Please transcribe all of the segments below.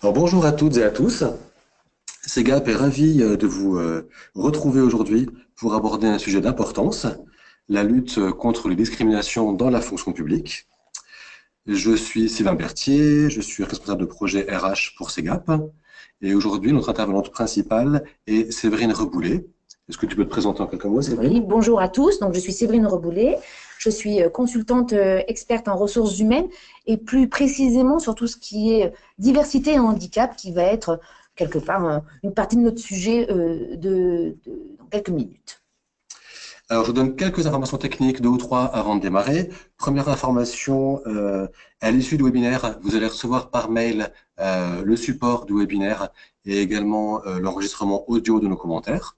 Alors, bonjour à toutes et à tous. Segap est ravi de vous retrouver aujourd'hui pour aborder un sujet d'importance, la lutte contre les discriminations dans la fonction publique. Je suis Sylvain Berthier, je suis responsable de projet RH pour Segap. Et aujourd'hui, notre intervenante principale est Séverine Reboulet. Est-ce que tu peux te présenter en quelques mots, Oui, Séverine? bonjour à tous. Donc, je suis Séverine Reboulet. Je suis consultante experte en ressources humaines et plus précisément sur tout ce qui est diversité et handicap qui va être quelque part une partie de notre sujet dans quelques minutes. Alors, je vous donne quelques informations techniques, deux ou trois, avant de démarrer. Première information, à l'issue du webinaire, vous allez recevoir par mail le support du webinaire et également l'enregistrement audio de nos commentaires.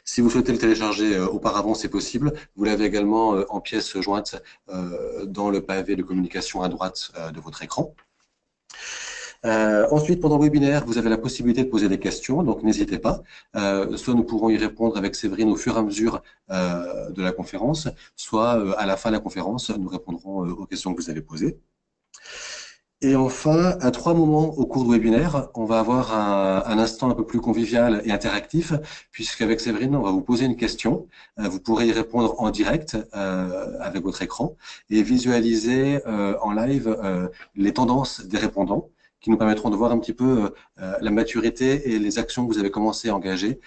Si vous souhaitez le télécharger auparavant, c'est possible. Vous l'avez également en pièce jointe dans le pavé de communication à droite de votre écran. Ensuite, pendant le webinaire, vous avez la possibilité de poser des questions, donc n'hésitez pas. Soit nous pourrons y répondre avec Séverine au fur et à mesure de la conférence, soit à la fin de la conférence, nous répondrons aux questions que vous avez posées. Et enfin, à trois moments au cours du webinaire, on va avoir un instant un peu plus convivial et interactif, puisqu'avec Séverine, on va vous poser une question. Vous pourrez y répondre en direct avec votre écran et visualiser en live les tendances des répondants qui nous permettront de voir un petit peu la maturité et les actions que vous avez commencé à engager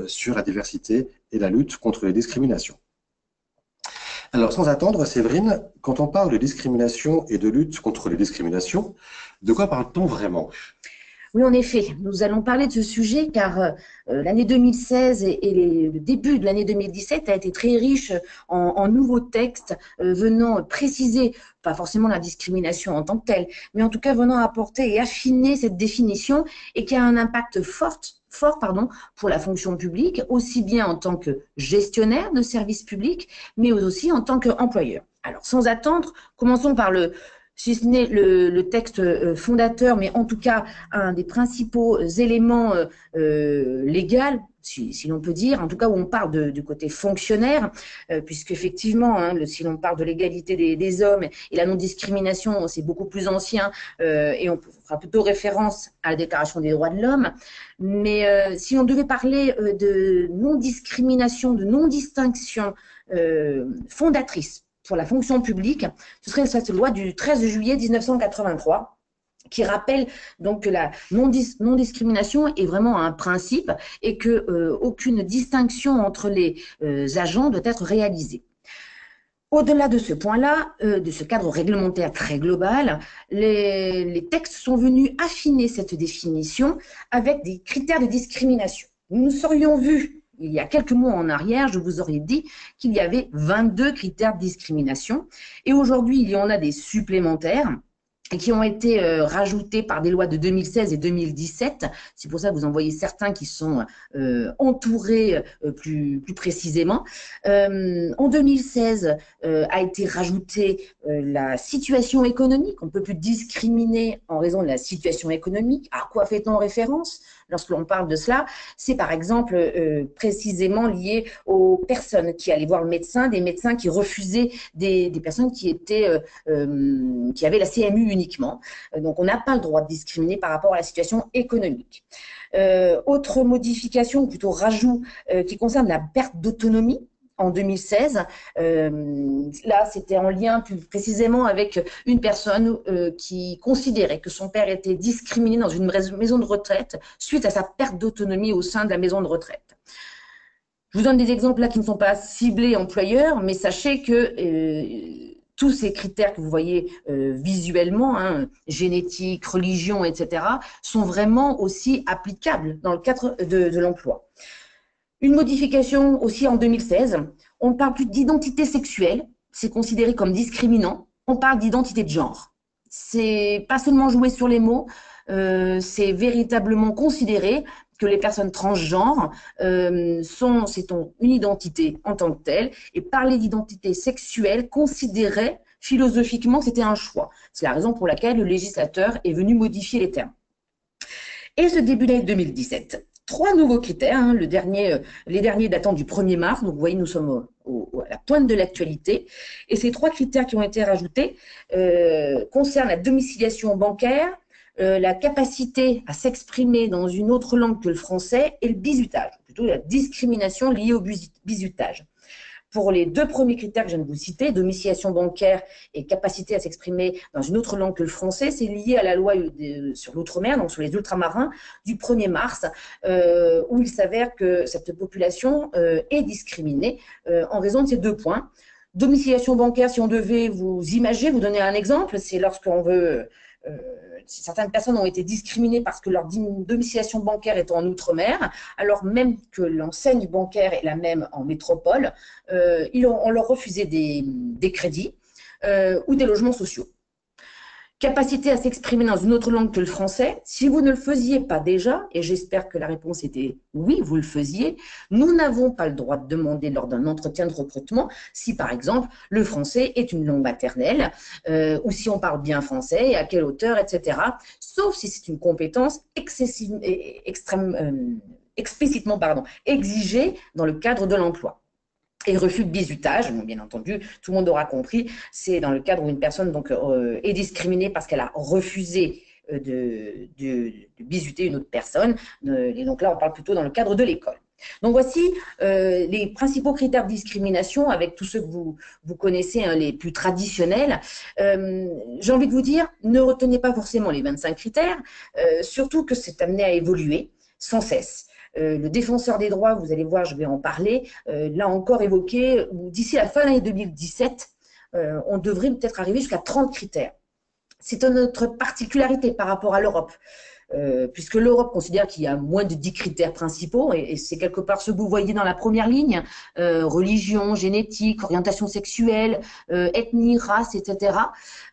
sur la diversité et la lutte contre les discriminations. Alors, sans attendre, Séverine, quand on parle de discrimination et de lutte contre les discriminations, de quoi parle-t-on vraiment? Oui, en effet, nous allons parler de ce sujet car l'année 2016 et le début de l'année 2017 a été très riche en nouveaux textes venant préciser, pas forcément la discrimination en tant que telle, mais en tout cas venant apporter et affiner cette définition et qui a un impact fort pour la fonction publique, aussi bien en tant que gestionnaire de services publics, mais aussi en tant qu'employeur. Alors, sans attendre, commençons par si ce n'est le texte fondateur, mais en tout cas un des principaux éléments légaux, si l'on peut dire, en tout cas où on parle du côté fonctionnaire, puisqu'effectivement, si l'on parle de l'égalité des hommes et la non-discrimination, c'est beaucoup plus ancien, et on fera plutôt référence à la Déclaration des droits de l'homme. Mais si on devait parler de non-discrimination, de non-distinction fondatrice pour la fonction publique, ce serait cette loi du 13 juillet 1983 qui rappelle donc que la non-discrimination est vraiment un principe et qu'aucune distinction entre les agents doit être réalisée. Au-delà de ce point-là, de ce cadre réglementaire très global, les textes sont venus affiner cette définition avec des critères de discrimination. Nous nous serions vus il y a quelques mois en arrière, je vous aurais dit qu'il y avait 22 critères de discrimination. Et aujourd'hui, il y en a des supplémentaires et qui ont été rajoutés par des lois de 2016 et 2017. C'est pour ça que vous en voyez certains qui sont entourés plus précisément. En 2016 a été rajoutée la situation économique. On ne peut plus discriminer en raison de la situation économique. À quoi fait-on référence lorsque l'on parle de cela? C'est par exemple précisément lié aux personnes qui allaient voir le médecin, des médecins qui refusaient des personnes qui avaient la CMU uniquement. Donc on n'a pas le droit de discriminer par rapport à la situation économique. Autre modification, ou plutôt rajout, qui concerne la perte d'autonomie. En 2016, là c'était en lien plus précisément avec une personne qui considérait que son père était discriminé dans une maison de retraite suite à sa perte d'autonomie au sein de la maison de retraite. Je vous donne des exemples là qui ne sont pas ciblés employeurs, mais sachez que tous ces critères que vous voyez visuellement, génétique, religion, etc., sont vraiment aussi applicables dans le cadre de l'emploi. Une modification aussi en 2016, on ne parle plus d'identité sexuelle, c'est considéré comme discriminant, on parle d'identité de genre. C'est pas seulement jouer sur les mots, c'est véritablement considéré que les personnes transgenres c'est une identité en tant que telle, et parler d'identité sexuelle considérait philosophiquement que c'était un choix. C'est la raison pour laquelle le législateur est venu modifier les termes. Et ce début d'année 2017, trois nouveaux critères, les derniers datant du 1er mars, donc vous voyez, nous sommes à la pointe de l'actualité, et ces trois critères qui ont été rajoutés concernent la domiciliation bancaire, la capacité à s'exprimer dans une autre langue que le français et le bizutage, plutôt la discrimination liée au bizutage. Pour les deux premiers critères que je viens de vous citer, domiciliation bancaire et capacité à s'exprimer dans une autre langue que le français, c'est lié à la loi sur l'outre-mer, donc sur les ultramarins, du 1er mars, où il s'avère que cette population est discriminée en raison de ces deux points. Domiciliation bancaire, si on devait vous imager, vous donner un exemple, c'est lorsqu'on veut... certaines personnes ont été discriminées parce que leur domiciliation bancaire est en outre-mer, alors même que l'enseigne bancaire est la même en métropole, on leur refusait des crédits ou des logements sociaux. Capacité à s'exprimer dans une autre langue que le français, si vous ne le faisiez pas déjà, et j'espère que la réponse était oui, vous le faisiez, nous n'avons pas le droit de demander lors d'un entretien de recrutement si, par exemple, le français est une langue maternelle, ou si on parle bien français, et à quelle hauteur, etc., sauf si c'est une compétence explicitement exigée dans le cadre de l'emploi. Et refus de bizutage, bien entendu, tout le monde aura compris, c'est dans le cadre où une personne donc, est discriminée parce qu'elle a refusé de bisuter une autre personne. Et donc là, on parle plutôt dans le cadre de l'école. Donc voici les principaux critères de discrimination avec tous ceux que vous connaissez, hein, les plus traditionnels. J'ai envie de vous dire, ne retenez pas forcément les 25 critères, surtout que c'est amené à évoluer sans cesse. Le défenseur des droits, vous allez voir, je vais en parler, l'a encore évoqué, d'ici la fin de l'année 2017, on devrait peut-être arriver jusqu'à 30 critères. C'est notre particularité par rapport à l'Europe, puisque l'Europe considère qu'il y a moins de 10 critères principaux, et c'est quelque part ce que vous voyez dans la première ligne, religion, génétique, orientation sexuelle, ethnie, race, etc.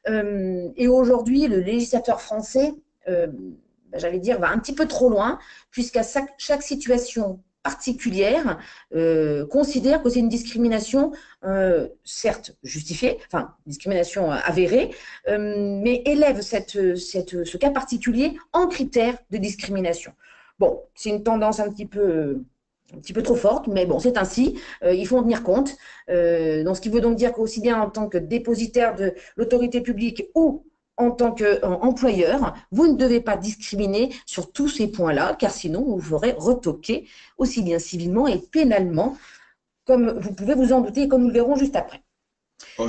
Et aujourd'hui, le législateur français j'allais dire, va un petit peu trop loin, puisqu'à chaque situation particulière, considère que c'est une discrimination, certes justifiée, enfin, discrimination avérée, mais élève ce cas particulier en critère de discrimination. Bon, c'est une tendance un petit peu trop forte, mais bon, c'est ainsi, il faut en tenir compte. Donc, ce qui veut donc dire qu'aussi bien en tant que dépositaire de l'autorité publique ou en tant qu'employeur, vous ne devez pas discriminer sur tous ces points-là, car sinon vous ferez retoquer aussi bien civilement et pénalement, comme vous pouvez vous en douter et comme nous le verrons juste après.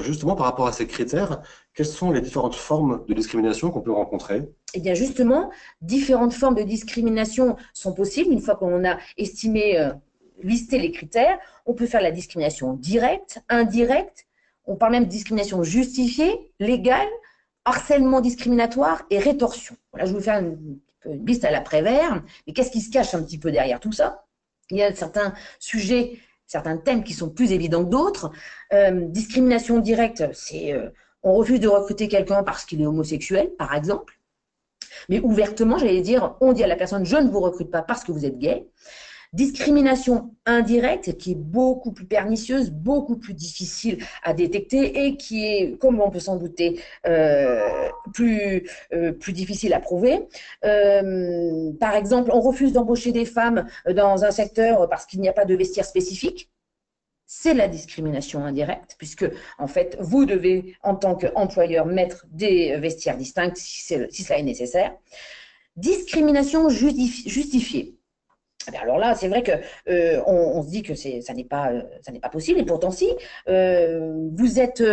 Justement, par rapport à ces critères, quelles sont les différentes formes de discrimination qu'on peut rencontrer? Eh bien justement, différentes formes de discrimination sont possibles. Une fois qu'on a estimé, listé les critères, on peut faire la discrimination directe, indirecte, on parle même de discrimination justifiée, légale, harcèlement discriminatoire et rétorsion. Voilà, je vais vous faire une liste à l'après-vert, mais qu'est-ce qui se cache un petit peu derrière tout ça? Il y a certains sujets, certains thèmes qui sont plus évidents que d'autres. Discrimination directe, c'est on refuse de recruter quelqu'un parce qu'il est homosexuel, par exemple. Mais ouvertement, j'allais dire, on dit à la personne, je ne vous recrute pas parce que vous êtes gay. Discrimination indirecte qui est beaucoup plus pernicieuse, beaucoup plus difficile à détecter et qui est, comme on peut s'en douter, plus difficile à prouver. Par exemple, on refuse d'embaucher des femmes dans un secteur parce qu'il n'y a pas de vestiaire spécifique. C'est la discrimination indirecte, puisque en fait, vous devez, en tant qu'employeur, mettre des vestiaires distincts si cela est nécessaire. Discrimination justifiée. Alors là, c'est vrai que on se dit que ça n'est pas possible, et pourtant si. Vous êtes,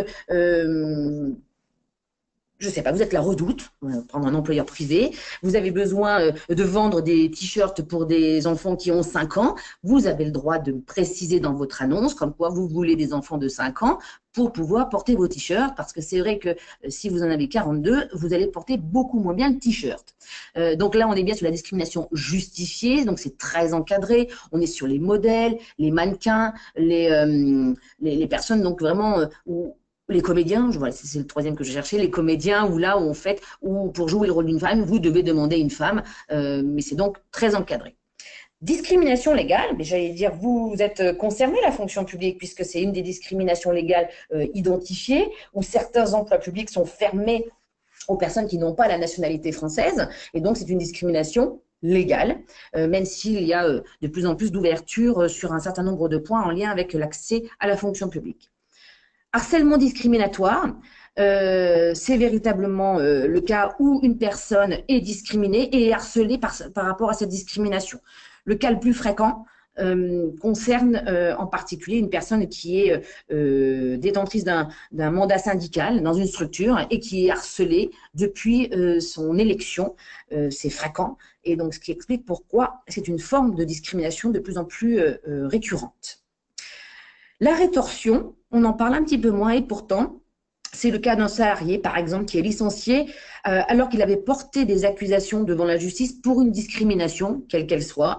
je sais pas, vous êtes la Redoute, prendre un employeur privé, vous avez besoin de vendre des t-shirts pour des enfants qui ont 5 ans, vous avez le droit de préciser dans votre annonce comme quoi vous voulez des enfants de 5 ans pour pouvoir porter vos t-shirts, parce que c'est vrai que si vous en avez 42, vous allez porter beaucoup moins bien le t-shirt. Donc là, on est bien sur la discrimination justifiée, donc c'est très encadré, on est sur les modèles, les mannequins, les personnes donc vraiment où les comédiens, voilà, c'est le troisième que je cherchais, les comédiens où là, où pour jouer le rôle d'une femme, vous devez demander une femme, mais c'est donc très encadré. Discrimination légale, mais j'allais dire, vous êtes concerné la fonction publique, puisque c'est une des discriminations légales identifiées, où certains emplois publics sont fermés aux personnes qui n'ont pas la nationalité française, et donc c'est une discrimination légale, même s'il y a de plus en plus d'ouverture sur un certain nombre de points en lien avec l'accès à la fonction publique. Harcèlement discriminatoire, c'est véritablement le cas où une personne est discriminée et est harcelée par rapport à cette discrimination. Le cas le plus fréquent concerne en particulier une personne qui est détentrice d'un mandat syndical dans une structure et qui est harcelée depuis son élection. C'est fréquent et donc ce qui explique pourquoi c'est une forme de discrimination de plus en plus récurrente. La rétorsion, on en parle un petit peu moins et pourtant, c'est le cas d'un salarié, par exemple, qui est licencié alors qu'il avait porté des accusations devant la justice pour une discrimination, quelle qu'elle soit,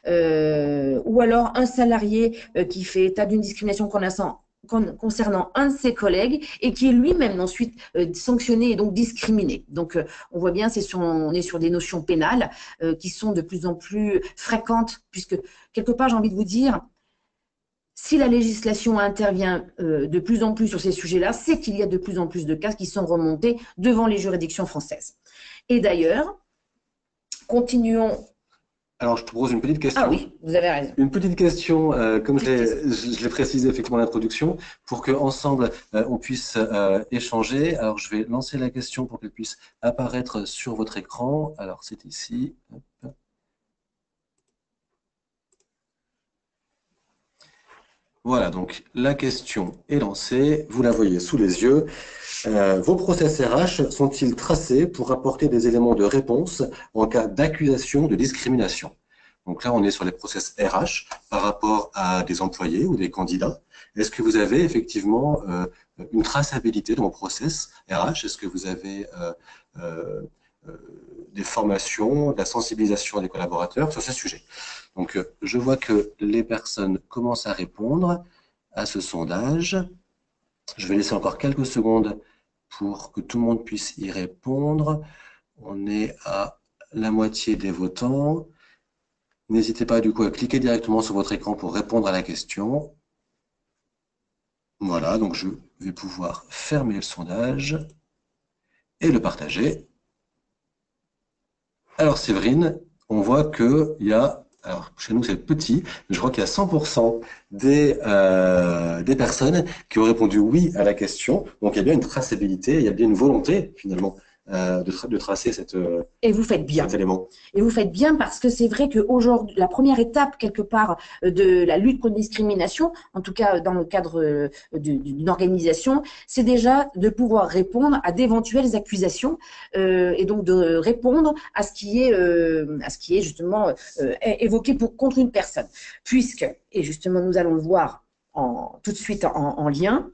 ou alors un salarié qui fait état d'une discrimination concernant un de ses collègues et qui est lui-même ensuite sanctionné et donc discriminé. Donc, on voit bien, on est sur des notions pénales qui sont de plus en plus fréquentes, puisque quelque part, j'ai envie de vous dire, si la législation intervient de plus en plus sur ces sujets-là, c'est qu'il y a de plus en plus de cas qui sont remontés devant les juridictions françaises. Et d'ailleurs, continuons. Alors, je te pose une petite question. Ah oui, vous avez raison. Une petite question, comme je l'ai précisé effectivement en introduction, pour qu'ensemble on puisse échanger. Alors, je vais lancer la question pour qu'elle puisse apparaître sur votre écran. Alors, c'est ici. Hop. Voilà, donc la question est lancée, vous la voyez sous les yeux. Vos process RH sont-ils tracés pour apporter des éléments de réponse en cas d'accusation de discrimination? Donc là, on est sur les process RH par rapport à des employés ou des candidats. Est-ce que vous avez effectivement une traçabilité dans vos process RH? Est-ce que vous avez des formations, de la sensibilisation des collaborateurs sur ce sujet? Donc, je vois que les personnes commencent à répondre à ce sondage. Je vais laisser encore quelques secondes pour que tout le monde puisse y répondre. On est à la moitié des votants. N'hésitez pas du coup à cliquer directement sur votre écran pour répondre à la question. Voilà, donc je vais pouvoir fermer le sondage et le partager. Alors Séverine, on voit qu'il y a... Alors, chez nous, c'est petit, mais je crois qu'il y a 100% des personnes qui ont répondu oui à la question. Donc, il y a bien une traçabilité, il y a bien une volonté, finalement, de tracer Et vous faites bien. cet élément. Et vous faites bien parce que c'est vrai qu'aujourd'hui, la première étape, quelque part, de la lutte contre la discrimination, en tout cas dans le cadre d'une organisation, c'est déjà de pouvoir répondre à d'éventuelles accusations et donc de répondre à ce qui est justement évoqué contre une personne. Puisque, et justement nous allons le voir tout de suite en lien,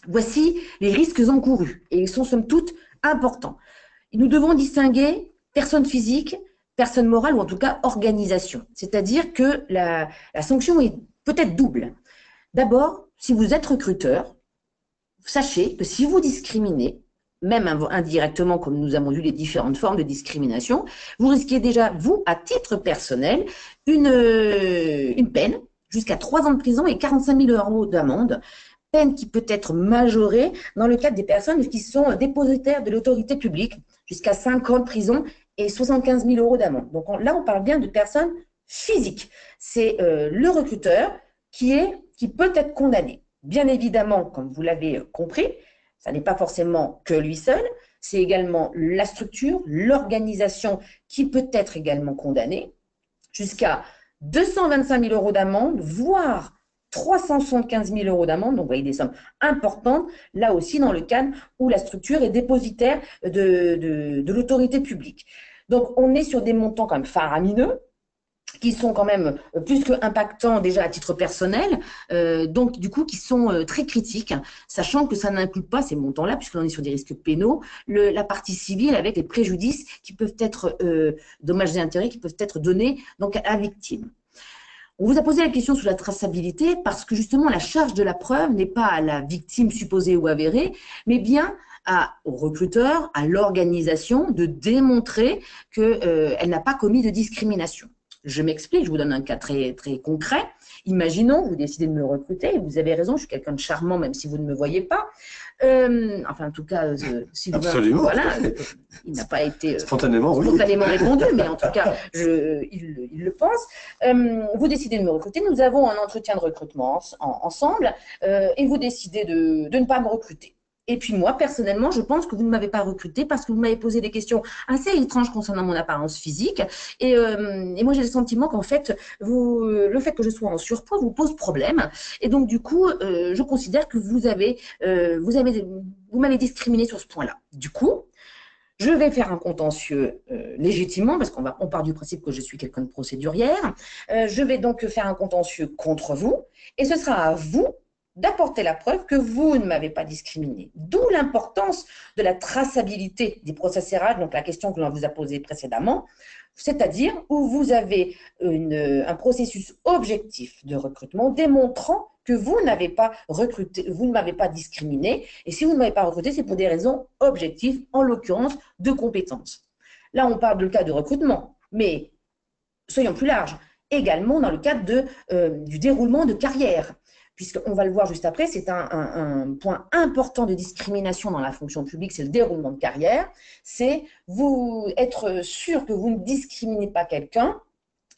voici les risques encourus et ils sont somme toute importants. Nous devons distinguer personne physique, personne morale ou en tout cas organisation. C'est-à-dire que la sanction est peut-être double. D'abord, si vous êtes recruteur, sachez que si vous discriminez, même indirectement, comme nous avons vu les différentes formes de discrimination, vous risquez déjà, vous, à titre personnel, une peine jusqu'à 3 ans de prison et 45 000 € d'amende, peine qui peut être majorée dans le cadre des personnes qui sont dépositaires de l'autorité publique, jusqu'à 5 ans de prison et 75 000 € d'amende. Donc là, on parle bien de personnes physiques. C'est le recruteur qui peut être condamné. Bien évidemment, comme vous l'avez compris, ça n'est pas forcément que lui seul, c'est également la structure, l'organisation qui peut être également condamnée, jusqu'à 225 000 € d'amende, voire 375 000 € d'amende, donc vous voyez des sommes importantes, là aussi dans le cadre où la structure est dépositaire de l'autorité publique. Donc on est sur des montants quand même faramineux, qui sont quand même plus que impactants déjà à titre personnel, donc du coup qui sont très critiques, sachant que ça n'inclut pas ces montants-là, puisqu'on est sur des risques pénaux, la partie civile avec les préjudices qui peuvent être, dommages et intérêts qui peuvent être donnés donc, à la victime. On vous a posé la question sur la traçabilité parce que justement la charge de la preuve n'est pas à la victime supposée ou avérée, mais bien au recruteur, à l'organisation de démontrer qu'elle n'a pas commis de discrimination. Je m'explique, je vous donne un cas très, très concret. Imaginons, vous décidez de me recruter, et vous avez raison, je suis quelqu'un de charmant, même si vous ne me voyez pas. Enfin, en tout cas, si vous Absolument. voilà, il n'a pas été spontanément répondu, mais en tout cas, il le pense. Vous décidez de me recruter, nous avons un entretien de recrutement ensemble, et vous décidez de ne pas me recruter. Et puis moi, personnellement, je pense que vous ne m'avez pas recruté parce que vous m'avez posé des questions assez étranges concernant mon apparence physique. Et moi, j'ai le sentiment qu'en fait, le fait que je sois en surpoids vous pose problème. Et donc, du coup, je considère que vous m'avez discriminé sur ce point-là. Du coup, je vais faire un contentieux légitimement, parce on part du principe que je suis quelqu'un de procédurière. Je vais donc faire un contentieux contre vous, et ce sera à vous d'apporter la preuve que vous ne m'avez pas discriminé. D'où l'importance de la traçabilité des procès RH, donc la question que l'on vous a posée précédemment, c'est-à-dire où vous avez un processus objectif de recrutement démontrant que vous n'avez pas recruté, vous ne m'avez pas discriminé, et si vous ne m'avez pas recruté, c'est pour des raisons objectives, en l'occurrence de compétences. Là, on parle du cas de recrutement, mais soyons plus larges, également dans le cadre du déroulement de carrière, puisqu'on va le voir juste après, c'est un point important de discrimination dans la fonction publique, c'est le déroulement de carrière, c'est être sûr que vous ne discriminez pas quelqu'un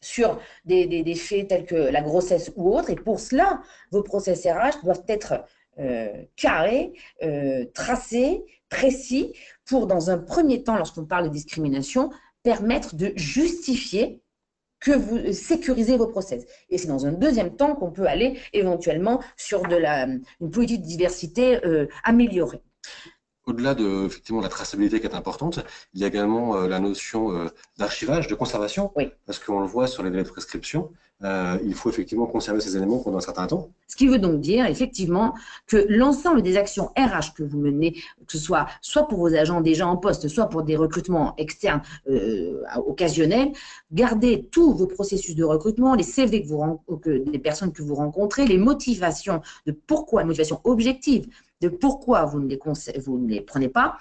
sur des faits tels que la grossesse ou autre, et pour cela, vos process RH doivent être carrés, tracés, précis, pour, dans un premier temps, lorsqu'on parle de discrimination, permettre de justifier que vous sécurisez vos process. Et c'est dans un deuxième temps qu'on peut aller éventuellement sur une politique de diversité améliorée. Au-delà de effectivement la traçabilité qui est importante, il y a également la notion d'archivage, de conservation, oui. Parce qu'on le voit sur les délais de prescription, il faut effectivement conserver ces éléments pendant un certain temps. Ce qui veut donc dire effectivement que l'ensemble des actions RH que vous menez, que ce soit pour vos agents déjà en poste, soit pour des recrutements externes occasionnels, gardez tous vos processus de recrutement, les CV des personnes que vous rencontrez, les motivations de pourquoi, les motivations objectives de pourquoi vous ne les prenez pas,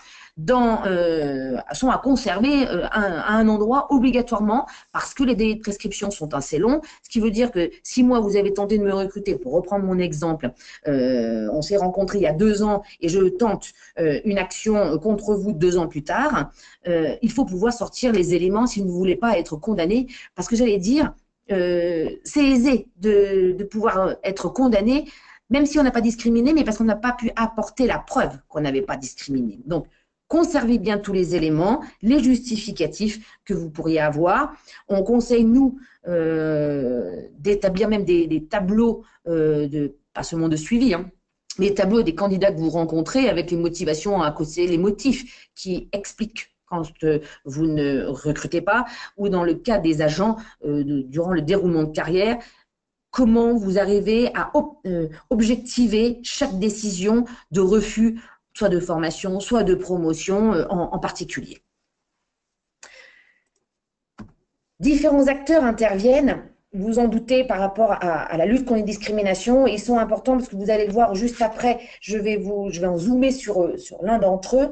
sont à conserver à un endroit obligatoirement parce que les délais de prescription sont assez longs, ce qui veut dire que si moi vous avez tenté de me recruter, pour reprendre mon exemple, on s'est rencontrés il y a 2 ans et je tente une action contre vous 2 ans plus tard, il faut pouvoir sortir les éléments si vous ne voulez pas être condamné, parce que j'allais dire, c'est aisé de pouvoir être condamné même si on n'a pas discriminé, mais parce qu'on n'a pas pu apporter la preuve qu'on n'avait pas discriminé. Donc, conservez bien tous les éléments, les justificatifs que vous pourriez avoir. On conseille, nous, d'établir même des tableaux, pas seulement de suivi, mais des tableaux des candidats que vous rencontrez avec les motivations à côté, les motifs qui expliquent quand vous ne recrutez pas, ou dans le cas des agents, durant le déroulement de carrière, comment vous arrivez à objectiver chaque décision de refus, soit de formation, soit de promotion en particulier. Différents acteurs interviennent, vous en doutez, par rapport à la lutte contre les discriminations. Ils sont importants parce que vous allez le voir juste après, je vais en zoomer sur l'un d'entre eux.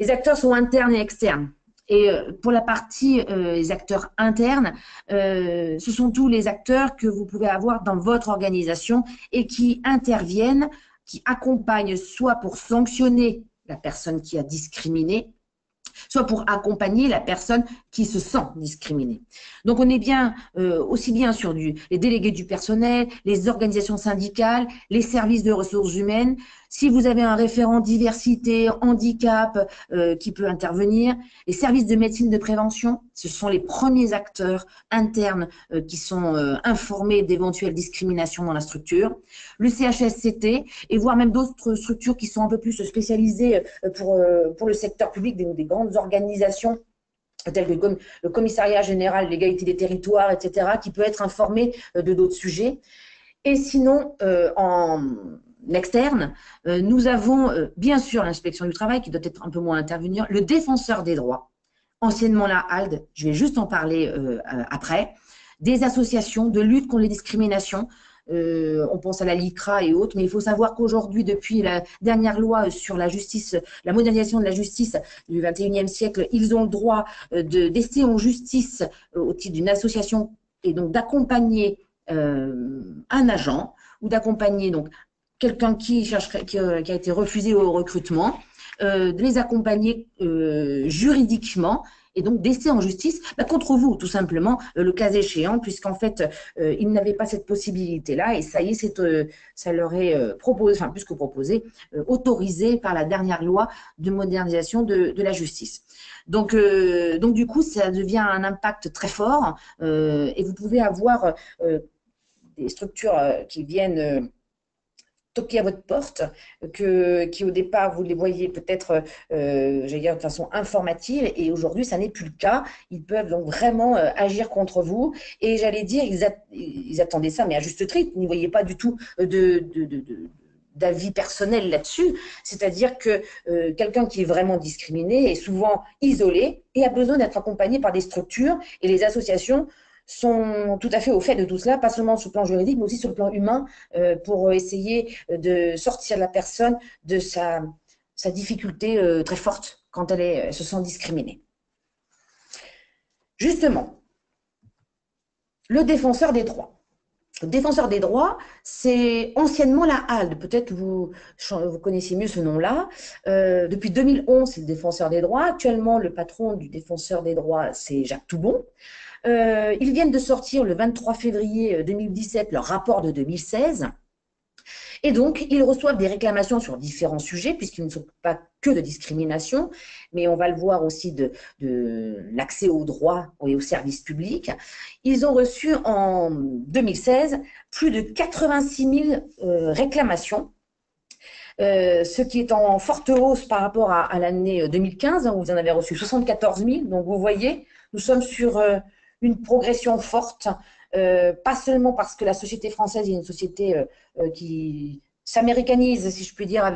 Les acteurs sont internes et externes. Et pour la partie les acteurs internes, ce sont tous les acteurs que vous pouvez avoir dans votre organisation et qui interviennent, qui accompagnent soit pour sanctionner la personne qui a discriminé, soit pour accompagner la personne qui se sent discriminée. Donc, on est bien aussi bien sur les délégués du personnel, les organisations syndicales, les services de ressources humaines. Si vous avez un référent diversité, handicap qui peut intervenir, les services de médecine de prévention, ce sont les premiers acteurs internes qui sont informés d'éventuelles discriminations dans la structure. Le CHSCT et voire même d'autres structures qui sont un peu plus spécialisées pour le secteur public, des grandes organisations telles que le Commissariat général de l'égalité des territoires, etc., qui peut être informé de d'autres sujets. Et sinon, en externe, nous avons bien sûr l'inspection du travail qui doit être un peu moins intervenir, le défenseur des droits, anciennement la HALD, je vais juste en parler après, des associations de lutte contre les discriminations, on pense à la LICRA et autres, mais il faut savoir qu'aujourd'hui, depuis la dernière loi sur la justice, la modernisation de la justice du XXIe siècle, ils ont le droit d'ester en justice au titre d'une association et donc d'accompagner un agent ou d'accompagner donc quelqu'un qui a été refusé au recrutement. de les accompagner juridiquement et donc d'essayer en justice contre vous, tout simplement, le cas échéant, puisqu'en fait, ils n'avaient pas cette possibilité-là, et ça y est, ça leur est proposé, enfin plus que proposé, autorisé par la dernière loi de modernisation de la justice. Donc, du coup, ça devient un impact très fort, et vous pouvez avoir des structures qui viennent toquer à votre porte, qui au départ, vous les voyez peut-être, j'allais dire, de façon informative, et aujourd'hui, ça n'est plus le cas. Ils peuvent donc vraiment agir contre vous, et j'allais dire, ils attendaient ça, mais à juste titre, ils n'y voyaient pas du tout d'avis personnel là-dessus, c'est-à-dire que quelqu'un qui est vraiment discriminé est souvent isolé et a besoin d'être accompagné par des structures, et les associations sont tout à fait au fait de tout cela, pas seulement sur le plan juridique, mais aussi sur le plan humain, pour essayer de sortir la personne de sa difficulté très forte quand elle se sent discriminée. Justement, le défenseur des droits. Le défenseur des droits, c'est anciennement la HALDE. Peut-être vous connaissez mieux ce nom-là. Depuis 2011, c'est le défenseur des droits. Actuellement, le patron du défenseur des droits, c'est Jacques Toubon. Ils viennent de sortir le 23 février 2017 leur rapport de 2016. Et donc, ils reçoivent des réclamations sur différents sujets, puisqu'ils ne sont pas que de discrimination, mais on va le voir aussi de l'accès aux droits et aux services publics. Ils ont reçu en 2016 plus de 86 000 réclamations, ce qui est en forte hausse par rapport à l'année 2015, où vous en avez reçu 74 000. Donc, vous voyez, nous sommes sur une progression forte, pas seulement parce que la société française est une société qui s'américanise, si je puis dire,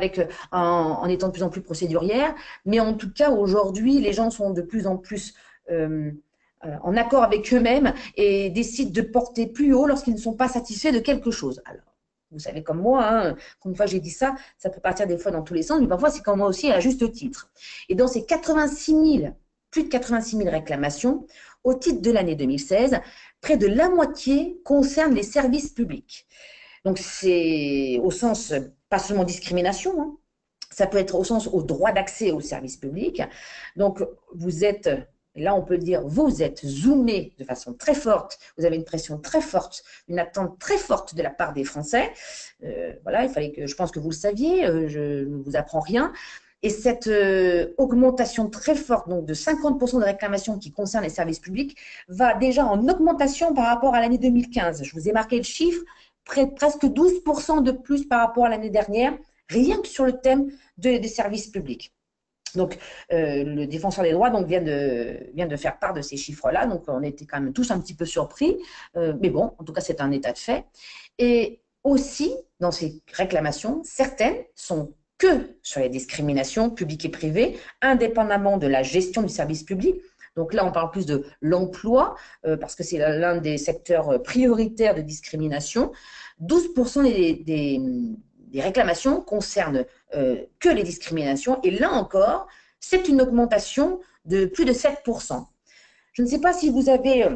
en étant de plus en plus procédurière, mais en tout cas, aujourd'hui, les gens sont de plus en plus en accord avec eux-mêmes et décident de porter plus haut lorsqu'ils ne sont pas satisfaits de quelque chose. Alors, vous savez comme moi, hein, une fois j'ai dit ça, ça peut partir des fois dans tous les sens, mais parfois c'est comme moi aussi à juste titre. Et dans ces 86 000, plus de 86 000 réclamations, au titre de l'année 2016, près de la moitié concerne les services publics. Donc, c'est au sens, pas seulement discrimination, hein, ça peut être au sens au droit d'accès aux services publics. Donc, vous êtes, là on peut le dire, vous êtes zoomé de façon très forte, vous avez une pression très forte, une attente très forte de la part des Français. Voilà, je pense que vous le saviez, je ne vous apprends rien. Et cette augmentation très forte, donc de 50% de réclamations qui concernent les services publics, va déjà en augmentation par rapport à l'année 2015. Je vous ai marqué le chiffre, presque 12% de plus par rapport à l'année dernière, rien que sur le thème des services publics. Donc, le défenseur des droits vient de faire part de ces chiffres-là, donc on était quand même tous un petit peu surpris, mais bon, en tout cas, c'est un état de fait. Et aussi, dans ces réclamations, certaines sont que sur les discriminations publiques et privées, indépendamment de la gestion du service public. Donc là, on parle plus de l'emploi, parce que c'est l'un des secteurs prioritaires de discrimination. 12% des réclamations concernent que les discriminations, et là encore, c'est une augmentation de plus de 7%. Je ne sais pas si vous avez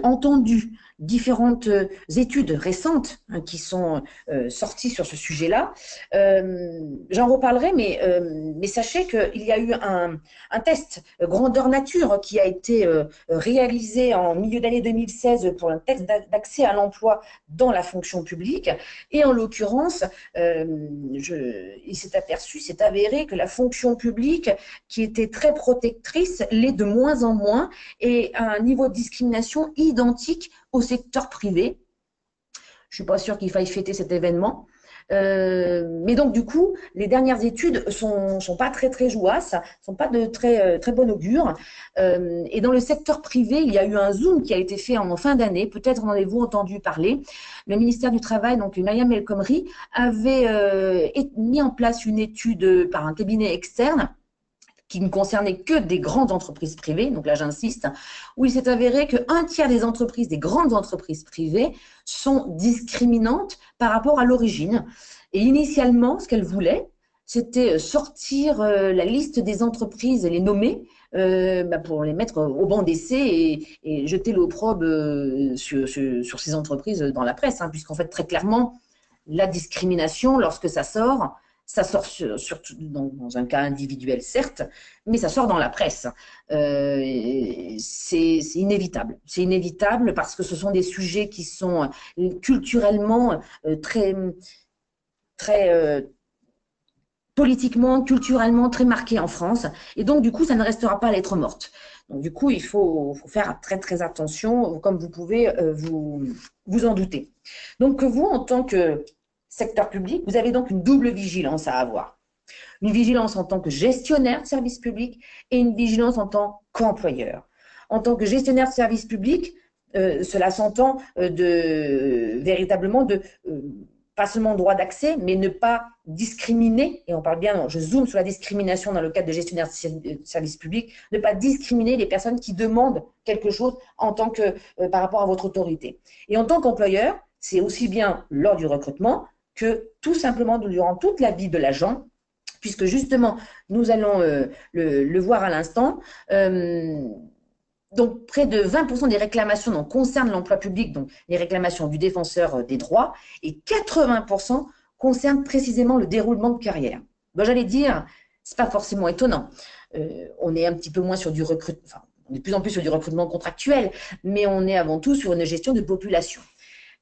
entendu différentes études récentes qui sont sorties sur ce sujet-là. J'en reparlerai, mais sachez qu'il y a eu un test grandeur nature qui a été réalisé en milieu d'année 2016 pour un test d'accès à l'emploi dans la fonction publique. Et en l'occurrence, il s'est avéré que la fonction publique, qui était très protectrice, l'est de moins en moins et à un niveau de discrimination identique au secteur privé. Je ne suis pas sûre qu'il faille fêter cet événement. Mais donc, du coup, les dernières études sont pas très jouasses, sont pas de très bon augure. Et dans le secteur privé, il y a eu un zoom qui a été fait en fin d'année. Peut-être en avez-vous entendu parler. Le ministère du Travail, donc Myriam El Khomri, avait mis en place une étude par un cabinet externe qui ne concernait que des grandes entreprises privées, donc là j'insiste, où il s'est avéré qu'un tiers des entreprises, des grandes entreprises privées, sont discriminantes par rapport à l'origine. Et initialement, ce qu'elles voulaient, c'était sortir la liste des entreprises et les nommer pour les mettre au banc d'essai et jeter l'opprobre sur ces entreprises dans la presse, hein, puisqu'en fait, très clairement, la discrimination, lorsque ça sort, Ça sort surtout dans un cas individuel, certes, mais ça sort dans la presse. C'est inévitable. C'est inévitable parce que ce sont des sujets qui sont culturellement très politiquement, culturellement très marqués en France. Et donc, du coup, ça ne restera pas lettre morte. Donc, du coup, il faut faire très, très attention, comme vous pouvez vous en douter. Donc, vous, en tant que secteur public, vous avez donc une double vigilance à avoir. Une vigilance en tant que gestionnaire de service public et une vigilance en tant qu'employeur. En tant que gestionnaire de service public, cela s'entend véritablement de pas seulement droit d'accès, mais ne pas discriminer, et on parle bien, je zoome sur la discrimination dans le cadre de gestionnaire de service public, ne pas discriminer les personnes qui demandent quelque chose en tant que, par rapport à votre autorité. Et en tant qu'employeur, c'est aussi bien lors du recrutement que tout simplement durant toute la vie de l'agent, puisque justement, nous allons le voir à l'instant, donc, près de 20% des réclamations concernent l'emploi public, donc les réclamations du défenseur des droits, et 80% concernent précisément le déroulement de carrière. Ben, j'allais dire, ce n'est pas forcément étonnant. On est un petit peu moins sur du recrutement, enfin, on est de plus en plus sur du recrutement contractuel, mais on est avant tout sur une gestion de population,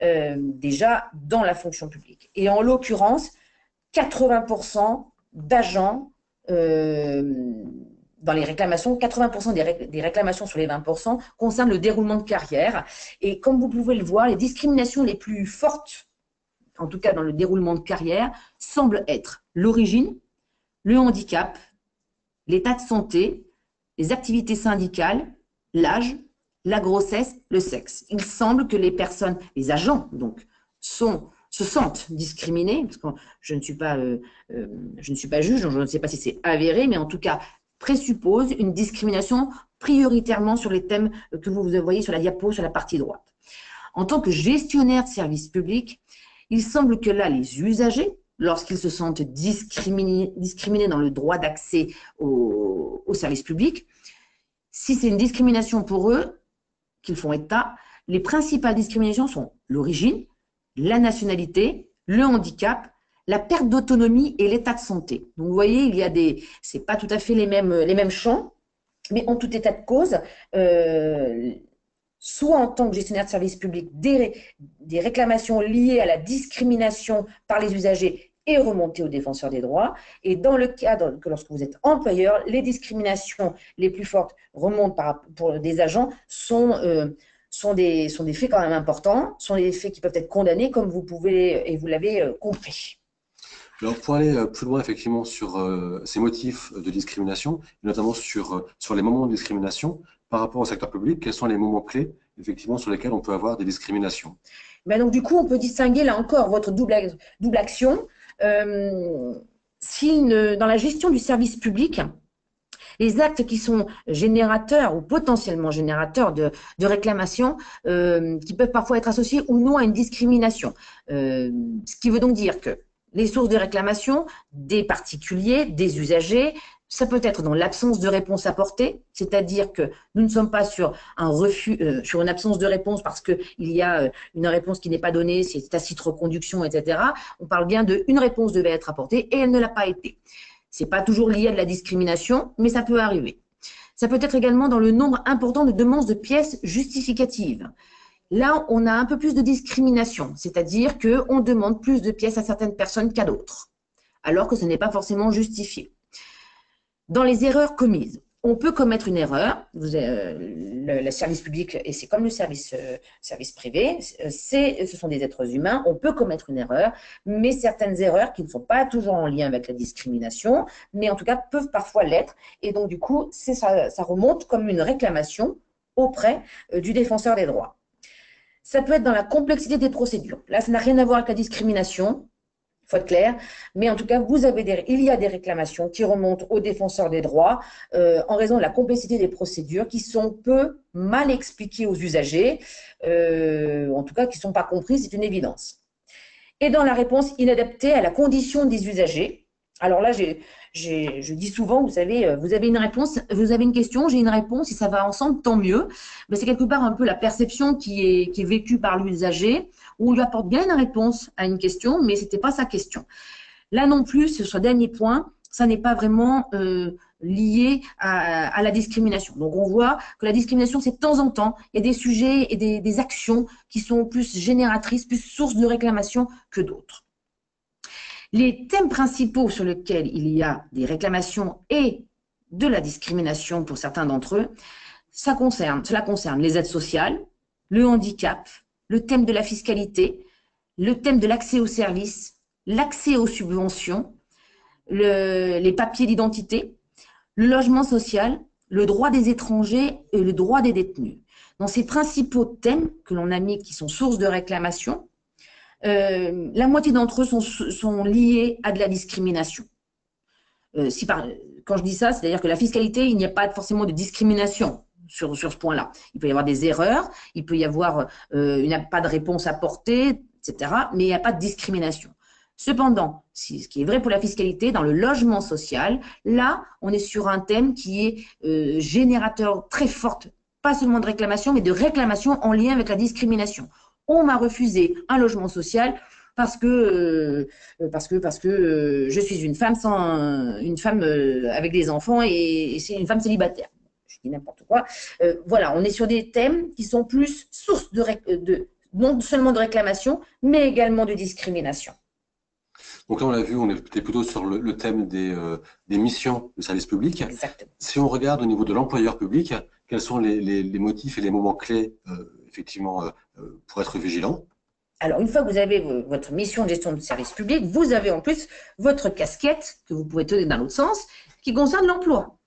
déjà dans la fonction publique. Et en l'occurrence, 80% d'agents dans les réclamations, 80% des réclamations sur les 20% concernent le déroulement de carrière. Et comme vous pouvez le voir, les discriminations les plus fortes, en tout cas dans le déroulement de carrière, semblent être l'origine, le handicap, l'état de santé, les activités syndicales, l'âge, la grossesse, le sexe. Il semble que les personnes, les agents, donc, se sentent discriminés, parce que je ne suis pas juge, donc je ne sais pas si c'est avéré, mais en tout cas, présuppose une discrimination prioritairement sur les thèmes que vous voyez sur la diapo, sur la partie droite. En tant que gestionnaire de service public, il semble que là, les usagers, lorsqu'ils se sentent discriminés dans le droit d'accès au service public, si c'est une discrimination pour eux, qu'ils font état, les principales discriminations sont l'origine, la nationalité, le handicap, la perte d'autonomie et l'état de santé. Donc, vous voyez, il y a c'est pas tout à fait les mêmes champs, mais en tout état de cause, soit en tant que gestionnaire de service public, des réclamations liées à la discrimination par les usagers et remonter aux défenseurs des droits. Et dans le cadre que lorsque vous êtes employeur, les discriminations les plus fortes remontent pour des agents sont des faits quand même importants, sont des faits qui peuvent être condamnés, comme vous pouvez et vous l'avez compris. Alors, pour aller plus loin, effectivement, sur ces motifs de discrimination, notamment sur les moments de discrimination, par rapport au secteur public, quels sont les moments clés, effectivement, sur lesquels on peut avoir des discriminations? Ben donc, du coup, on peut distinguer, là encore, votre double action. Dans la gestion du service public, les actes qui sont générateurs ou potentiellement générateurs de réclamations qui peuvent parfois être associés ou non à une discrimination. Ce qui veut donc dire que les sources de réclamation des particuliers, des usagers, ça peut être dans l'absence de réponse apportée, c'est-à-dire que nous ne sommes pas sur un refus, sur une absence de réponse parce qu'il y a une réponse qui n'est pas donnée, c'est tacite reconduction, etc. On parle bien d'une réponse devait être apportée et elle ne l'a pas été. Ce n'est pas toujours lié à de la discrimination, mais ça peut arriver. Ça peut être également dans le nombre important de demandes de pièces justificatives. Là, on a un peu plus de discrimination, c'est-à-dire qu'on demande plus de pièces à certaines personnes qu'à d'autres, alors que ce n'est pas forcément justifié. Dans les erreurs commises, on peut commettre une erreur, le service public, et c'est comme le service privé, ce sont des êtres humains, on peut commettre une erreur, mais certaines erreurs qui ne sont pas toujours en lien avec la discrimination, mais en tout cas peuvent parfois l'être, et donc du coup, ça remonte comme une réclamation auprès du défenseur des droits. Ça peut être dans la complexité des procédures. Là, ça n'a rien à voir avec la discrimination, il faut être clair, mais en tout cas, il y a des réclamations qui remontent aux défenseurs des droits en raison de la complexité des procédures qui sont peu mal expliquées aux usagers, en tout cas qui ne sont pas comprises, c'est une évidence. Et dans la réponse inadaptée à la condition des usagers, alors là, je dis souvent, vous savez, vous avez une réponse, vous avez une question, j'ai une réponse, si ça va ensemble, tant mieux. Mais c'est quelque part un peu la perception qui est vécue par l'usager, où on lui apporte bien une réponse à une question, mais ce n'était pas sa question. Là non plus, sur ce dernier point, ça n'est pas vraiment lié à la discrimination. Donc on voit que la discrimination, c'est de temps en temps, il y a des sujets et des actions qui sont plus génératrices, plus source de réclamation que d'autres. Les thèmes principaux sur lesquels il y a des réclamations et de la discrimination pour certains d'entre eux, cela concerne les aides sociales, le handicap, le thème de la fiscalité, le thème de l'accès aux services, l'accès aux subventions, les papiers d'identité, le logement social, le droit des étrangers et le droit des détenus. Dans ces principaux thèmes que l'on a mis qui sont sources de réclamation, la moitié d'entre eux sont liés à de la discrimination. Quand je dis ça, c'est-à-dire que la fiscalité, il n'y a pas forcément de discrimination sur ce point-là. Il peut y avoir des erreurs, il peut y avoir il n'y a pas de réponse apportée, etc., mais il n'y a pas de discrimination. Cependant, ce qui est vrai pour la fiscalité, dans le logement social, là, on est sur un thème qui est générateur très fort, pas seulement de réclamation, mais de réclamation en lien avec la discrimination. On m'a refusé un logement social parce que je suis une femme avec des enfants et c'est une femme célibataire. Je dis n'importe quoi. Voilà, on est sur des thèmes qui sont plus source non seulement de réclamation, mais également de discrimination. Donc là, on l'a vu, on était plutôt sur le thème des missions de service public. Exactement. Si on regarde au niveau de l'employeur public, quels sont les motifs et les moments clés, effectivement, pour être vigilant? Alors, une fois que vous avez votre mission de gestion de service public, vous avez en plus votre casquette, que vous pouvez tenir dans l'autre sens, qui concerne l'emploi.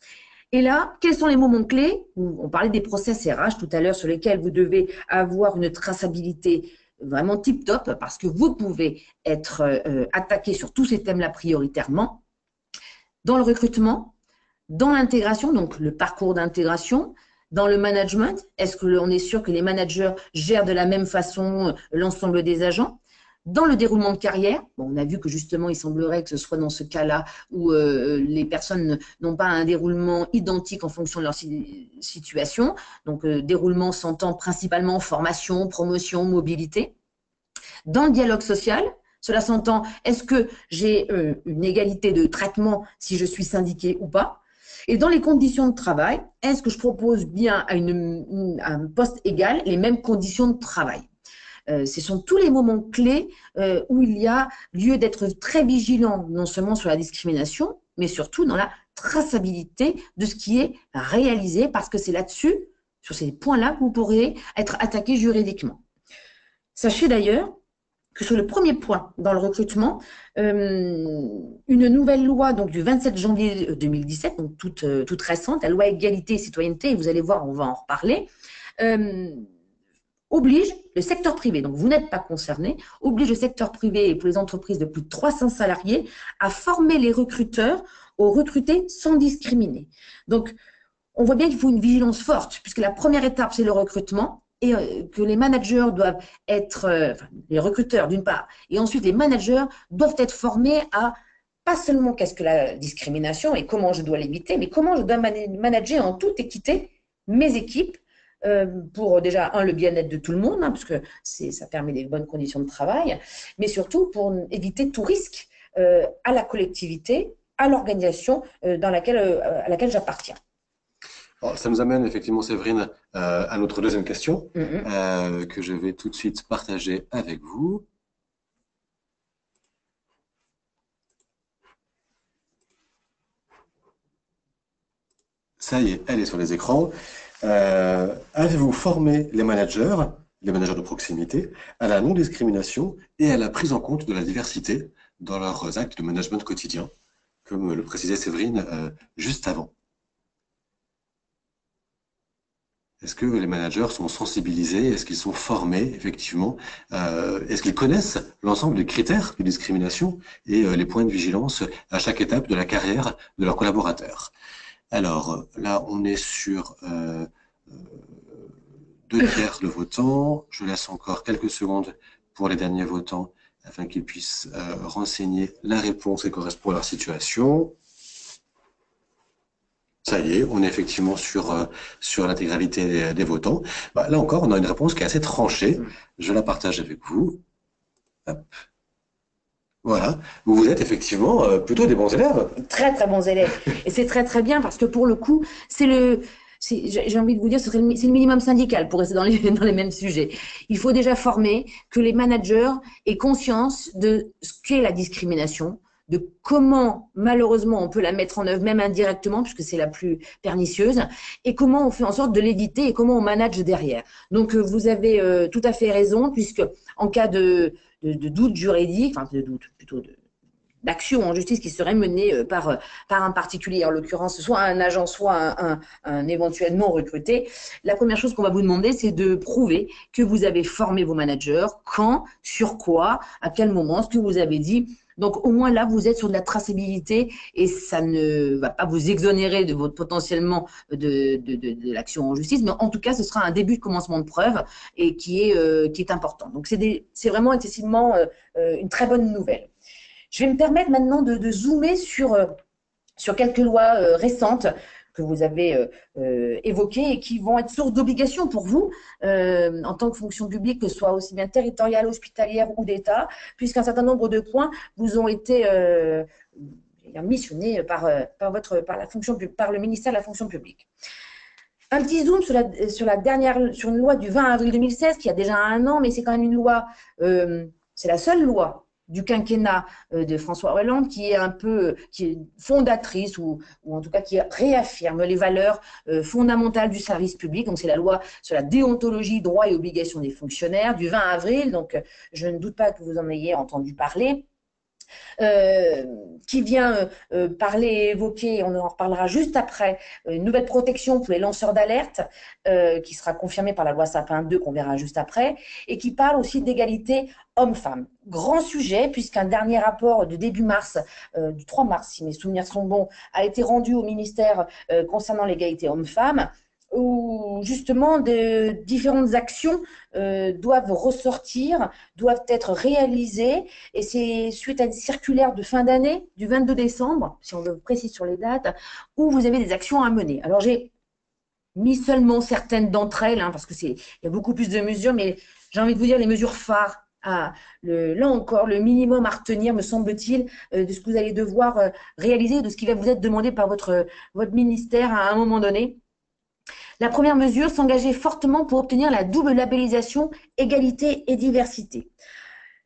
Et là, quels sont les moments clés? On parlait des process RH tout à l'heure sur lesquels vous devez avoir une traçabilité vraiment tip-top parce que vous pouvez être attaqué sur tous ces thèmes-là prioritairement. Dans le recrutement, dans l'intégration, donc le parcours d'intégration, dans le management, est-ce qu'on est sûr que les managers gèrent de la même façon l'ensemble des agents? Dans le déroulement de carrière, on a vu que justement, il semblerait que ce soit dans ce cas-là où les personnes n'ont pas un déroulement identique en fonction de leur situation. Donc, déroulement s'entend principalement formation, promotion, mobilité. Dans le dialogue social, cela s'entend, est-ce que j'ai une égalité de traitement si je suis syndiqué ou pas? Et dans les conditions de travail, est-ce que je propose bien à un poste égal les mêmes conditions de travail? Ce sont tous les moments clés où il y a lieu d'être très vigilant, non seulement sur la discrimination, mais surtout dans la traçabilité de ce qui est réalisé, parce que c'est là-dessus, sur ces points-là, que vous pourrez être attaqué juridiquement. Sachez d'ailleurs que sur le premier point dans le recrutement, une nouvelle loi donc, du 27 janvier 2017, donc toute récente, la loi égalité et citoyenneté, et vous allez voir, on va en reparler, oblige le secteur privé, donc vous n'êtes pas concerné, oblige le secteur privé et pour les entreprises de plus de 300 salariés à former les recruteurs aux recruter sans discriminer. Donc, on voit bien qu'il faut une vigilance forte, puisque la première étape, c'est le recrutement, et que les managers doivent être, les recruteurs d'une part, et ensuite les managers doivent être formés à pas seulement qu'est-ce que la discrimination et comment je dois l'éviter, mais comment je dois manager en toute équité mes équipes, pour déjà, le bien-être de tout le monde, parce que ça permet des bonnes conditions de travail, mais surtout pour éviter tout risque à la collectivité, à l'organisation à laquelle j'appartiens. Alors, ça nous amène effectivement, Séverine, à notre deuxième question, que je vais tout de suite partager avec vous. Ça y est, elle est sur les écrans. Avez-vous formé les managers de proximité, à la non-discrimination et à la prise en compte de la diversité dans leurs actes de management quotidien, comme le précisait Séverine juste avant? Est-ce que les managers sont sensibilisés? Est-ce qu'ils sont formés, effectivement? Est-ce qu'ils connaissent l'ensemble des critères de discrimination et les points de vigilance à chaque étape de la carrière de leurs collaborateurs? Alors, là, on est sur 2/3 de votants. Je laisse encore quelques secondes pour les derniers votants afin qu'ils puissent renseigner la réponse qui correspond à leur situation. Ça y est, on est effectivement sur l'intégralité des votants. Bah, là encore, on a une réponse qui est assez tranchée. Je la partage avec vous. Hop. Voilà, vous êtes effectivement plutôt des bons élèves. Très très bons élèves. Et c'est très très bien parce que pour le coup, c'est le, j'ai envie de vous dire, c'est le minimum syndical pour rester dans les, dans les mêmes sujets. Il faut déjà former que les managers aient conscience de ce qu'est la discrimination, de comment malheureusement on peut la mettre en œuvre, même indirectement, puisque c'est la plus pernicieuse, et comment on fait en sorte de l'éviter et comment on manage derrière. Donc vous avez tout à fait raison, puisque en cas de doute juridique, enfin de doute plutôt d'action en justice qui serait menée par un particulier, en l'occurrence soit un agent, soit un éventuel non recruté, la première chose qu'on va vous demander, c'est de prouver que vous avez formé vos managers, quand, sur quoi, à quel moment, ce que vous avez dit. Donc au moins là, vous êtes sur de la traçabilité et ça ne va pas vous exonérer de votre potentiellement de l'action en justice, mais en tout cas, ce sera un début de commencement de preuve et qui est important. Donc c'est vraiment excessivement une très bonne nouvelle. Je vais me permettre maintenant de zoomer sur quelques lois récentes que vous avez évoquées et qui vont être source d'obligation pour vous en tant que fonction publique, que ce soit aussi bien territoriale, hospitalière ou d'État, puisqu'un certain nombre de points vous ont été missionnés par la fonction, par le ministère de la fonction publique. Un petit zoom sur une loi du 20 avril 2016 qui a déjà un an, mais c'est quand même une loi, c'est la seule loi du quinquennat de François Hollande qui est fondatrice ou en tout cas qui réaffirme les valeurs fondamentales du service public. Donc c'est la loi sur la déontologie, droits et obligations des fonctionnaires du 20 avril. Donc je ne doute pas que vous en ayez entendu parler. Qui vient parler et évoquer, on en reparlera juste après, une nouvelle protection pour les lanceurs d'alerte, qui sera confirmée par la loi Sapin 2 qu'on verra juste après, et qui parle aussi d'égalité homme-femme. Grand sujet, puisqu'un dernier rapport de début mars, du 3 mars, si mes souvenirs sont bons, a été rendu au ministère concernant l'égalité homme-femme, où justement de différentes actions doivent ressortir, doivent être réalisées, et c'est suite à une circulaire de fin d'année, du 22 décembre, si on veut préciser sur les dates, où vous avez des actions à mener. Alors j'ai mis seulement certaines d'entre elles, parce que il y a beaucoup plus de mesures, mais j'ai envie de vous dire les mesures phares. Là encore, le minimum à retenir, me semble-t-il, de ce que vous allez devoir réaliser, de ce qui va vous être demandé par votre ministère à un moment donné. La première mesure, s'engager fortement pour obtenir la double labellisation égalité et diversité.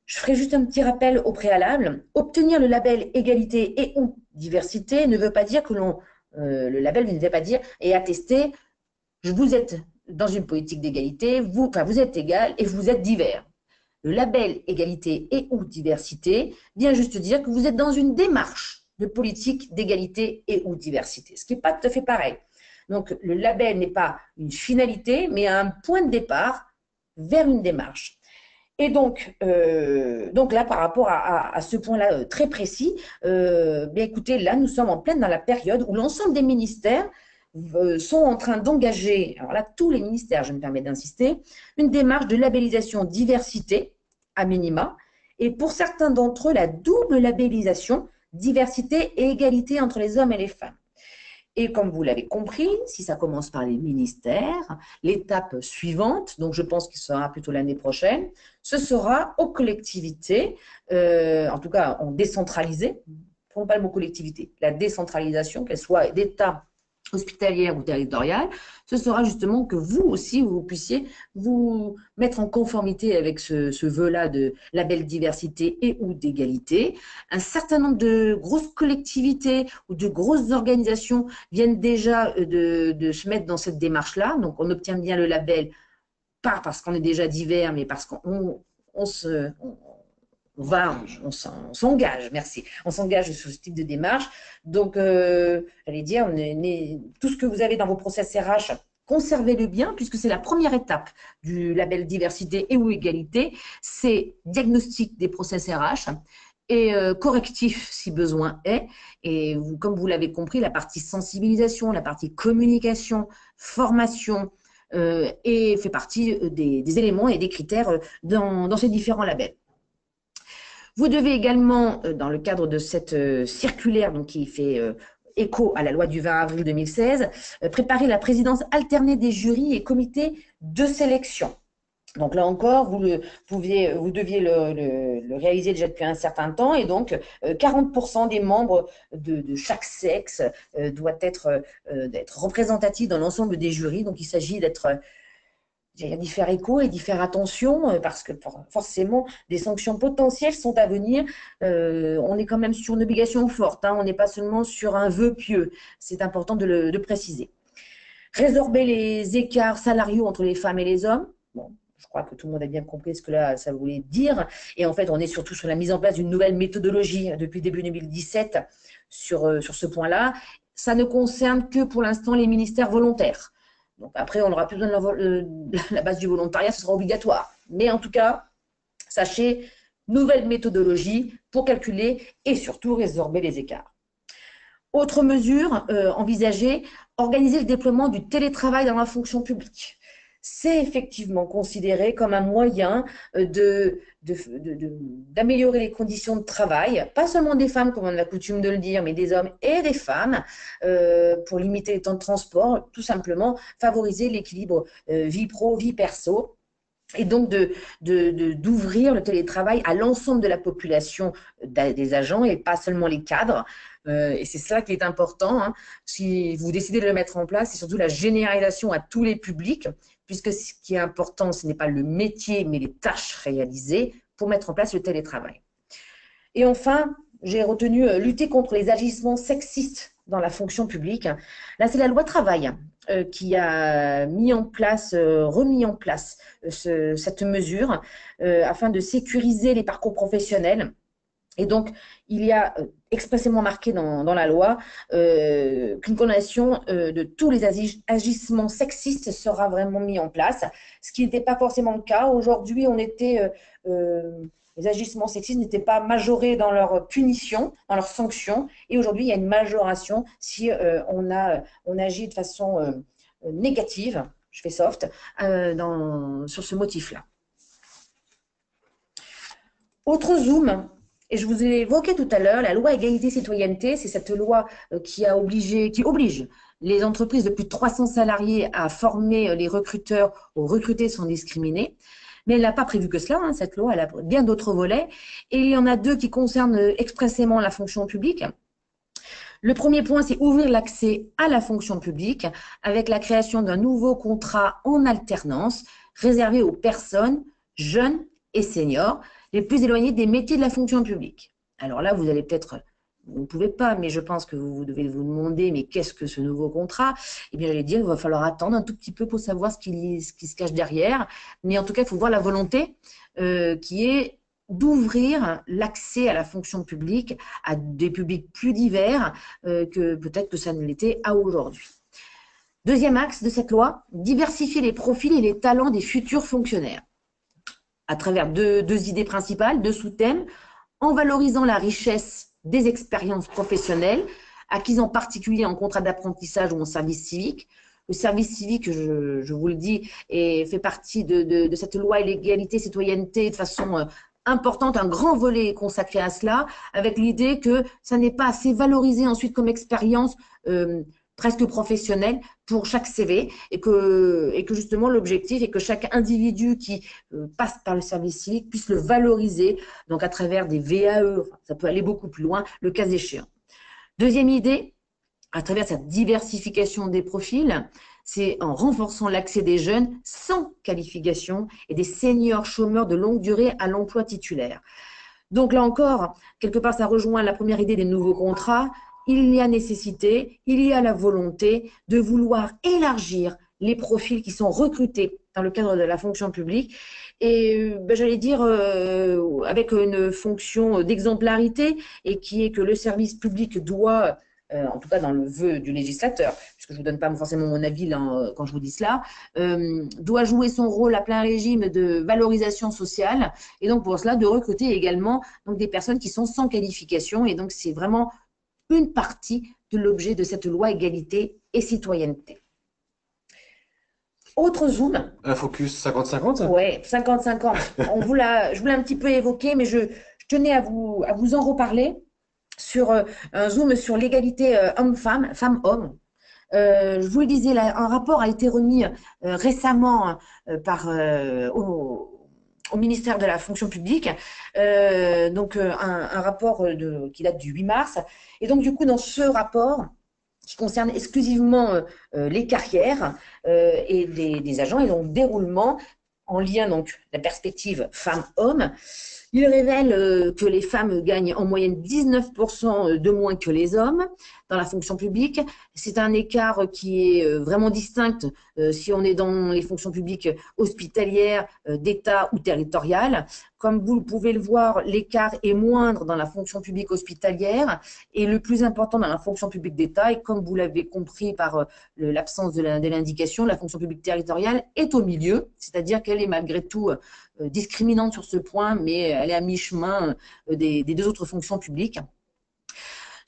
Je ferai juste un petit rappel au préalable. Obtenir le label égalité et ou diversité ne veut pas dire que le label ne veut pas dire et attester vous êtes dans une politique d'égalité, vous êtes égal et vous êtes divers. Le label égalité et ou diversité vient juste dire que vous êtes dans une démarche de politique d'égalité et ou diversité, ce qui n'est pas tout à fait pareil. Donc, le label n'est pas une finalité, mais un point de départ vers une démarche. Et donc là, par rapport à ce point-là très précis, bien écoutez, là, nous sommes en pleine dans la période où l'ensemble des ministères sont en train d'engager, alors là, tous les ministères, je me permets d'insister, une démarche de labellisation diversité, à minima, et pour certains d'entre eux, la double labellisation, diversité et égalité entre les hommes et les femmes. Et comme vous l'avez compris, si ça commence par les ministères, l'étape suivante, donc je pense qu'il sera plutôt l'année prochaine, ce sera aux collectivités, en tout cas en décentralisé, prenons pas le mot collectivité, la décentralisation, qu'elle soit d'État, hospitalière ou territoriale, ce sera justement que vous aussi, vous puissiez vous mettre en conformité avec ce vœu-là de label diversité et ou d'égalité. Un certain nombre de grosses collectivités ou de grosses organisations viennent déjà de se mettre dans cette démarche-là. Donc, on obtient bien le label, pas parce qu'on est déjà divers, mais parce qu'on on s'engage, merci. On s'engage sur ce type de démarche. Donc, j'allais dire, tout ce que vous avez dans vos process RH, conservez-le bien, puisque c'est la première étape du label diversité et ou égalité, c'est diagnostic des process RH et correctif si besoin est. Et comme vous l'avez compris, la partie sensibilisation, la partie communication, formation, et fait partie des éléments et des critères dans ces différents labels. Vous devez également, dans le cadre de cette circulaire donc, qui fait écho à la loi du 20 avril 2016, préparer la présidence alternée des jurys et comités de sélection. Donc là encore, vous deviez le réaliser déjà depuis un certain temps et donc 40% des membres de chaque sexe doit d'être représentatif dans l'ensemble des jurys. Donc il s'agit d'y faire écho et d'y faire attention parce que forcément des sanctions potentielles sont à venir. On est quand même sur une obligation forte, hein, on n'est pas seulement sur un vœu pieux. C'est important de préciser. Résorber les écarts salariaux entre les femmes et les hommes. Bon, je crois que tout le monde a bien compris ce que là, ça voulait dire. Et en fait, on est surtout sur la mise en place d'une nouvelle méthodologie depuis début 2017 sur ce point-là. Ça ne concerne que pour l'instant les ministères volontaires. Donc après, on n'aura plus besoin de la base du volontariat, ce sera obligatoire. Mais en tout cas, sachez, nouvelle méthodologie pour calculer et surtout résorber les écarts. Autre mesure envisagée, organiser le déploiement du télétravail dans la fonction publique. C'est effectivement considéré comme un moyen d'améliorer les conditions de travail, pas seulement des femmes, comme on a coutume de le dire, mais des hommes et des femmes, pour limiter les temps de transport, tout simplement l'équilibre vie pro, vie perso. Et donc d'ouvrir le télétravail à l'ensemble de la population des agents et pas seulement les cadres. Et c'est ça qui est important. Hein. Si vous décidez de le mettre en place, c'est surtout la généralisation à tous les publics, puisque ce qui est important, ce n'est pas le métier, mais les tâches réalisées pour mettre en place le télétravail. Et enfin, j'ai retenu lutter contre les agissements sexistes dans la fonction publique. Là, c'est la loi travail qui a remis en place cette mesure afin de sécuriser les parcours professionnels. Et donc, il y a expressément marqué dans la loi qu'une condamnation de tous les agissements sexistes sera vraiment mis en place, ce qui n'était pas forcément le cas. Aujourd'hui, les agissements sexistes n'étaient pas majorés dans leur punition, dans leur sanction, et aujourd'hui, il y a une majoration si on agit de façon négative, je fais soft, sur ce motif-là. Autre zoom. Et je vous ai évoqué tout à l'heure, la loi égalité-citoyenneté, c'est cette loi qui oblige les entreprises de plus de 300 salariés à former les recruteurs ou recruter sans discriminer. Mais elle n'a pas prévu que cela, hein, cette loi, elle a bien d'autres volets. Et il y en a deux qui concernent expressément la fonction publique. Le premier point, c'est ouvrir l'accès à la fonction publique avec la création d'un nouveau contrat en alternance réservé aux personnes jeunes et seniors les plus éloignés des métiers de la fonction publique. Alors là, vous allez peut-être, vous ne pouvez pas, mais je pense que vous devez vous demander, mais qu'est-ce que ce nouveau contrat? Eh bien, j'allais dire, il va falloir attendre un tout petit peu pour savoir ce qui se cache derrière. Mais en tout cas, il faut voir la volonté qui est d'ouvrir l'accès à la fonction publique à des publics plus divers que peut-être que ça ne l'était à aujourd'hui. Deuxième axe de cette loi, diversifier les profils et les talents des futurs fonctionnaires à travers deux idées principales, deux sous-thèmes, en valorisant la richesse des expériences professionnelles, acquises en particulier en contrat d'apprentissage ou en service civique. Le service civique, je vous le dis, fait partie de cette loi l'égalité citoyenneté de façon importante, un grand volet consacré à cela, avec l'idée que ça n'est pas assez valorisé ensuite comme expérience presque professionnelle pour chaque CV et que justement l'objectif est que chaque individu qui passe par le service civique puisse le valoriser, donc à travers des VAE, ça peut aller beaucoup plus loin, le cas échéant. Deuxième idée, à travers cette diversification des profils, c'est en renforçant l'accès des jeunes sans qualification et des seniors chômeurs de longue durée à l'emploi titulaire. Donc là encore, quelque part, ça rejoint la première idée des nouveaux contrats. Il y a nécessité, il y a la volonté de vouloir élargir les profils qui sont recrutés dans le cadre de la fonction publique et j'allais dire avec une fonction d'exemplarité et qui est que le service public doit, en tout cas dans le vœu du législateur, puisque je ne vous donne pas forcément mon avis là, quand je vous dis cela, doit jouer son rôle à plein régime de valorisation sociale et donc pour cela de recruter également donc, des personnes qui sont sans qualification et donc c'est vraiment une partie de l'objet de cette loi égalité et citoyenneté. Autre zoom. Un focus 50-50 ? Oui, 50-50. Je voulais un petit peu évoquer, mais je tenais à vous en reparler sur un zoom sur l'égalité homme-femme, femme-homme. Je vous le disais, un rapport a été remis récemment au ministère de la fonction publique, un rapport qui date du 8 mars. Et donc, du coup, dans ce rapport, qui concerne exclusivement les carrières et des agents et donc déroulement en lien donc la perspective femmes-hommes. Il révèle que les femmes gagnent en moyenne 19% de moins que les hommes dans la fonction publique. C'est un écart qui est vraiment distinct si on est dans les fonctions publiques hospitalières, d'État ou territoriales. Comme vous pouvez le voir, l'écart est moindre dans la fonction publique hospitalière et le plus important dans la fonction publique d'État. Et comme vous l'avez compris par l'absence de l'indication, la fonction publique territoriale est au milieu, c'est-à-dire qu'elle est malgré tout discriminante sur ce point, mais elle est à mi-chemin des deux autres fonctions publiques.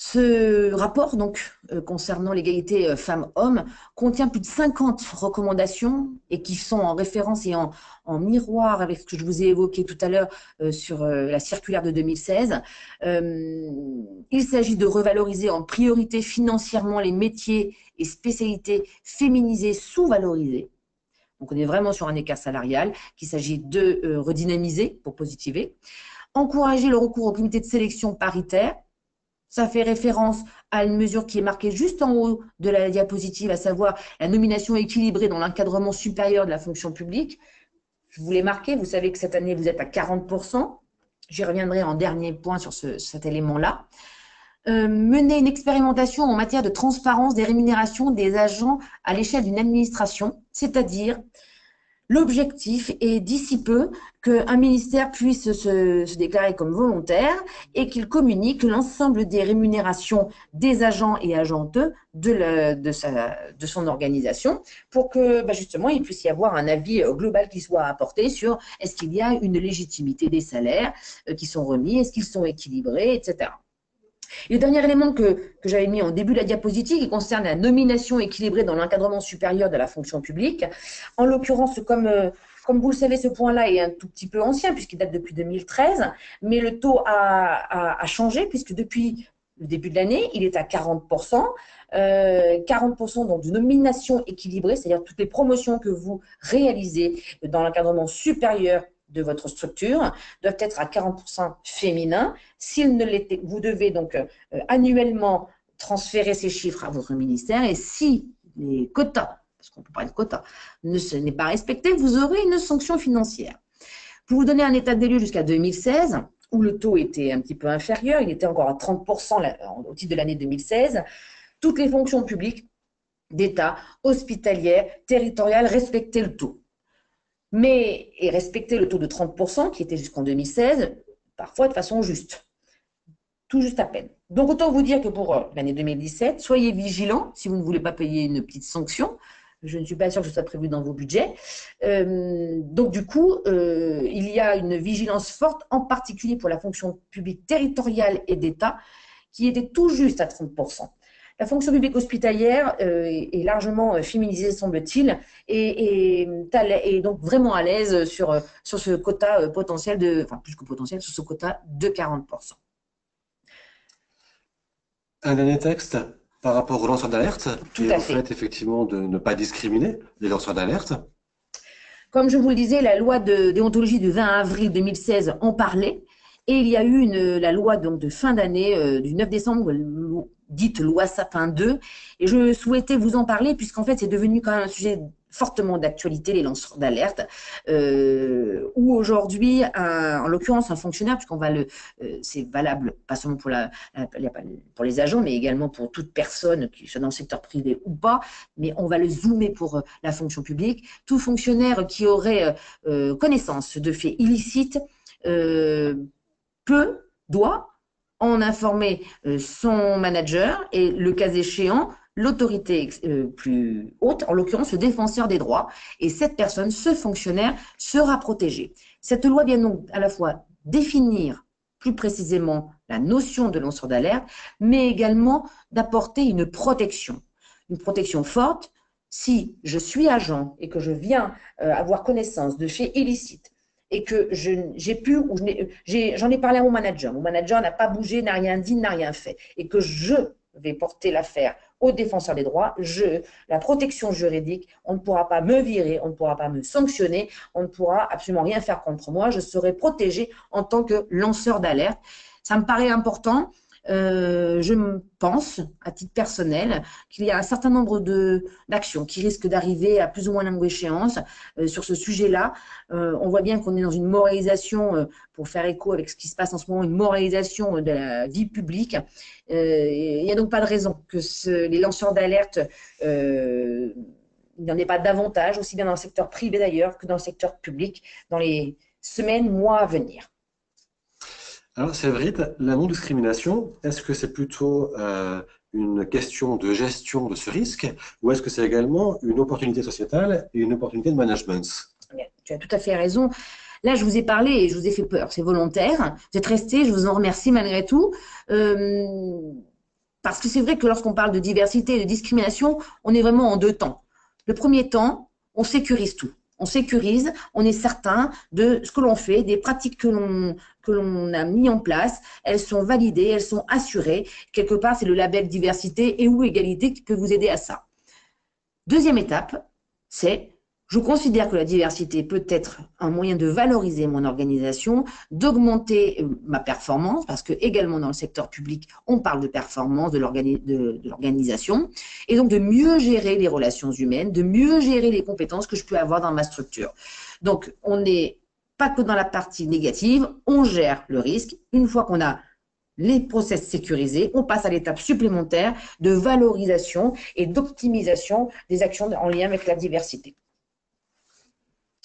Ce rapport, donc, concernant l'égalité femmes-hommes, contient plus de 50 recommandations et qui sont en référence et en miroir avec ce que je vous ai évoqué tout à l'heure sur la circulaire de 2016. Il s'agit de revaloriser en priorité financièrement les métiers et spécialités féminisées sous-valorisées. Donc, on est vraiment sur un écart salarial qu'il s'agit de redynamiser pour positiver. Encourager le recours au comité de sélection paritaire. Ça fait référence à une mesure qui est marquée juste en haut de la diapositive, à savoir la nomination équilibrée dans l'encadrement supérieur de la fonction publique. Je vous l'ai marqué, vous savez que cette année, vous êtes à 40%. J'y reviendrai en dernier point sur cet élément-là. Mener une expérimentation en matière de transparence des rémunérations des agents à l'échelle d'une administration, c'est-à-dire l'objectif est d'ici peu qu'un ministère puisse se déclarer comme volontaire et qu'il communique l'ensemble des rémunérations des agents et agentes de son organisation pour que justement il puisse y avoir un avis global qui soit apporté sur est-ce qu'il y a une légitimité des salaires qui sont remis, est-ce qu'ils sont équilibrés, etc. Et le dernier élément que j'avais mis en début de la diapositive, qui concerne la nomination équilibrée dans l'encadrement supérieur de la fonction publique. En l'occurrence, comme vous le savez, ce point-là est un tout petit peu ancien, puisqu'il date depuis 2013, mais le taux a changé, puisque depuis le début de l'année, il est à 40%. 40% donc de nomination équilibrée, c'est-à-dire toutes les promotions que vous réalisez dans l'encadrement supérieur de votre structure doivent être à 40% féminins. S'ils ne l'étaient, vous devez donc annuellement transférer ces chiffres à votre ministère et si les quotas, parce qu'on peut parler de quotas, n'est pas respecté, vous aurez une sanction financière. Pour vous donner un état des lieux jusqu'à 2016, où le taux était un petit peu inférieur, il était encore à 30% au titre de l'année 2016, toutes les fonctions publiques d'État, hospitalières, territoriales respectaient le taux. Et respecter le taux de 30% qui était jusqu'en 2016, parfois de façon juste, tout juste à peine. Donc autant vous dire que pour l'année 2017, soyez vigilants si vous ne voulez pas payer une petite sanction. Je ne suis pas sûre que ce soit prévu dans vos budgets. Donc du coup, il y a une vigilance forte, en particulier pour la fonction publique territoriale et d'État, qui était tout juste à 30%. La fonction publique hospitalière est largement féminisée, semble-t-il, et donc vraiment à l'aise sur ce quota potentiel plus que potentiel, sur ce quota de 40%. Un dernier texte par rapport aux lanceurs d'alerte et au fait effectivement de ne pas discriminer les lanceurs d'alerte. Comme je vous le disais, la loi de déontologie du 20 avril 2016 en parlait, et il y a eu la loi donc, de fin d'année du 9 décembre, dite loi Sapin 2, et je souhaitais vous en parler puisqu'en fait c'est devenu quand même un sujet fortement d'actualité, les lanceurs d'alerte, où aujourd'hui, en l'occurrence un fonctionnaire, puisqu'on va c'est valable pas seulement pour les agents, mais également pour toute personne qui soit dans le secteur privé ou pas, mais on va le zoomer pour la fonction publique, tout fonctionnaire qui aurait connaissance de faits illicites doit en informer son manager et, le cas échéant, l'autorité plus haute, en l'occurrence le défenseur des droits, et cette personne, ce fonctionnaire, sera protégé. Cette loi vient donc à la fois définir plus précisément la notion de lanceur d'alerte, mais également d'apporter une protection forte. Si je suis agent et que je viens avoir connaissance de faits illicites, et que j'en ai parlé à mon manager n'a pas bougé, n'a rien dit, n'a rien fait, et que je vais porter l'affaire au défenseur des droits, la protection juridique, on ne pourra pas me virer, on ne pourra pas me sanctionner, on ne pourra absolument rien faire contre moi, je serai protégé en tant que lanceur d'alerte. Ça me paraît important. Je pense, à titre personnel, qu'il y a un certain nombre d'actions qui risquent d'arriver à plus ou moins longue échéance sur ce sujet-là. On voit bien qu'on est dans une moralisation, pour faire écho avec ce qui se passe en ce moment, une moralisation de la vie publique. Il n'y a donc pas de raison que les lanceurs d'alerte, il n'y en ait pas davantage, aussi bien dans le secteur privé d'ailleurs que dans le secteur public, dans les semaines, mois à venir. Alors, Séverine, la non-discrimination, est-ce que c'est plutôt une question de gestion de ce risque ou est-ce que c'est également une opportunité sociétale et une opportunité de management? Tu as tout à fait raison. Là, je vous ai parlé et je vous ai fait peur. C'est volontaire. Vous êtes restés, je vous en remercie malgré tout. Parce que c'est vrai que lorsqu'on parle de diversité et de discrimination, on est vraiment en deux temps. Le premier temps, on sécurise tout. On sécurise, on est certain de ce que l'on fait, des pratiques que l'on a mis en place, elles sont validées, elles sont assurées. Quelque part, c'est le label diversité et ou égalité qui peut vous aider à ça. Deuxième étape, c'est je considère que la diversité peut être un moyen de valoriser mon organisation, d'augmenter ma performance, parce que également dans le secteur public, on parle de performance de l'organisation, et donc de mieux gérer les relations humaines, de mieux gérer les compétences que je peux avoir dans ma structure. Donc, on n'est pas que dans la partie négative, on gère le risque. Une fois qu'on a les process sécurisés, on passe à l'étape supplémentaire de valorisation et d'optimisation des actions en lien avec la diversité.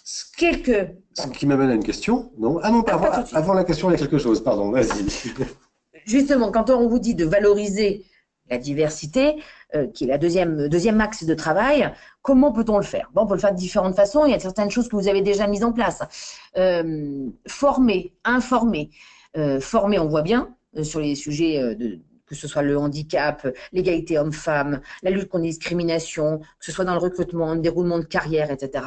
Ce qui m'amène à une question, non? Ah non, avant la question, il y a quelque chose, pardon, vas-y. Justement, quand on vous dit de valoriser la diversité, qui est la deuxième axe de travail, comment peut-on le faire? Bon, on peut le faire de différentes façons, il y a certaines choses que vous avez déjà mises en place. Former, informer. Former, on voit bien, sur les sujets que ce soit le handicap, l'égalité homme-femme, la lutte contre les discriminations, que ce soit dans le recrutement, le déroulement de carrière, etc.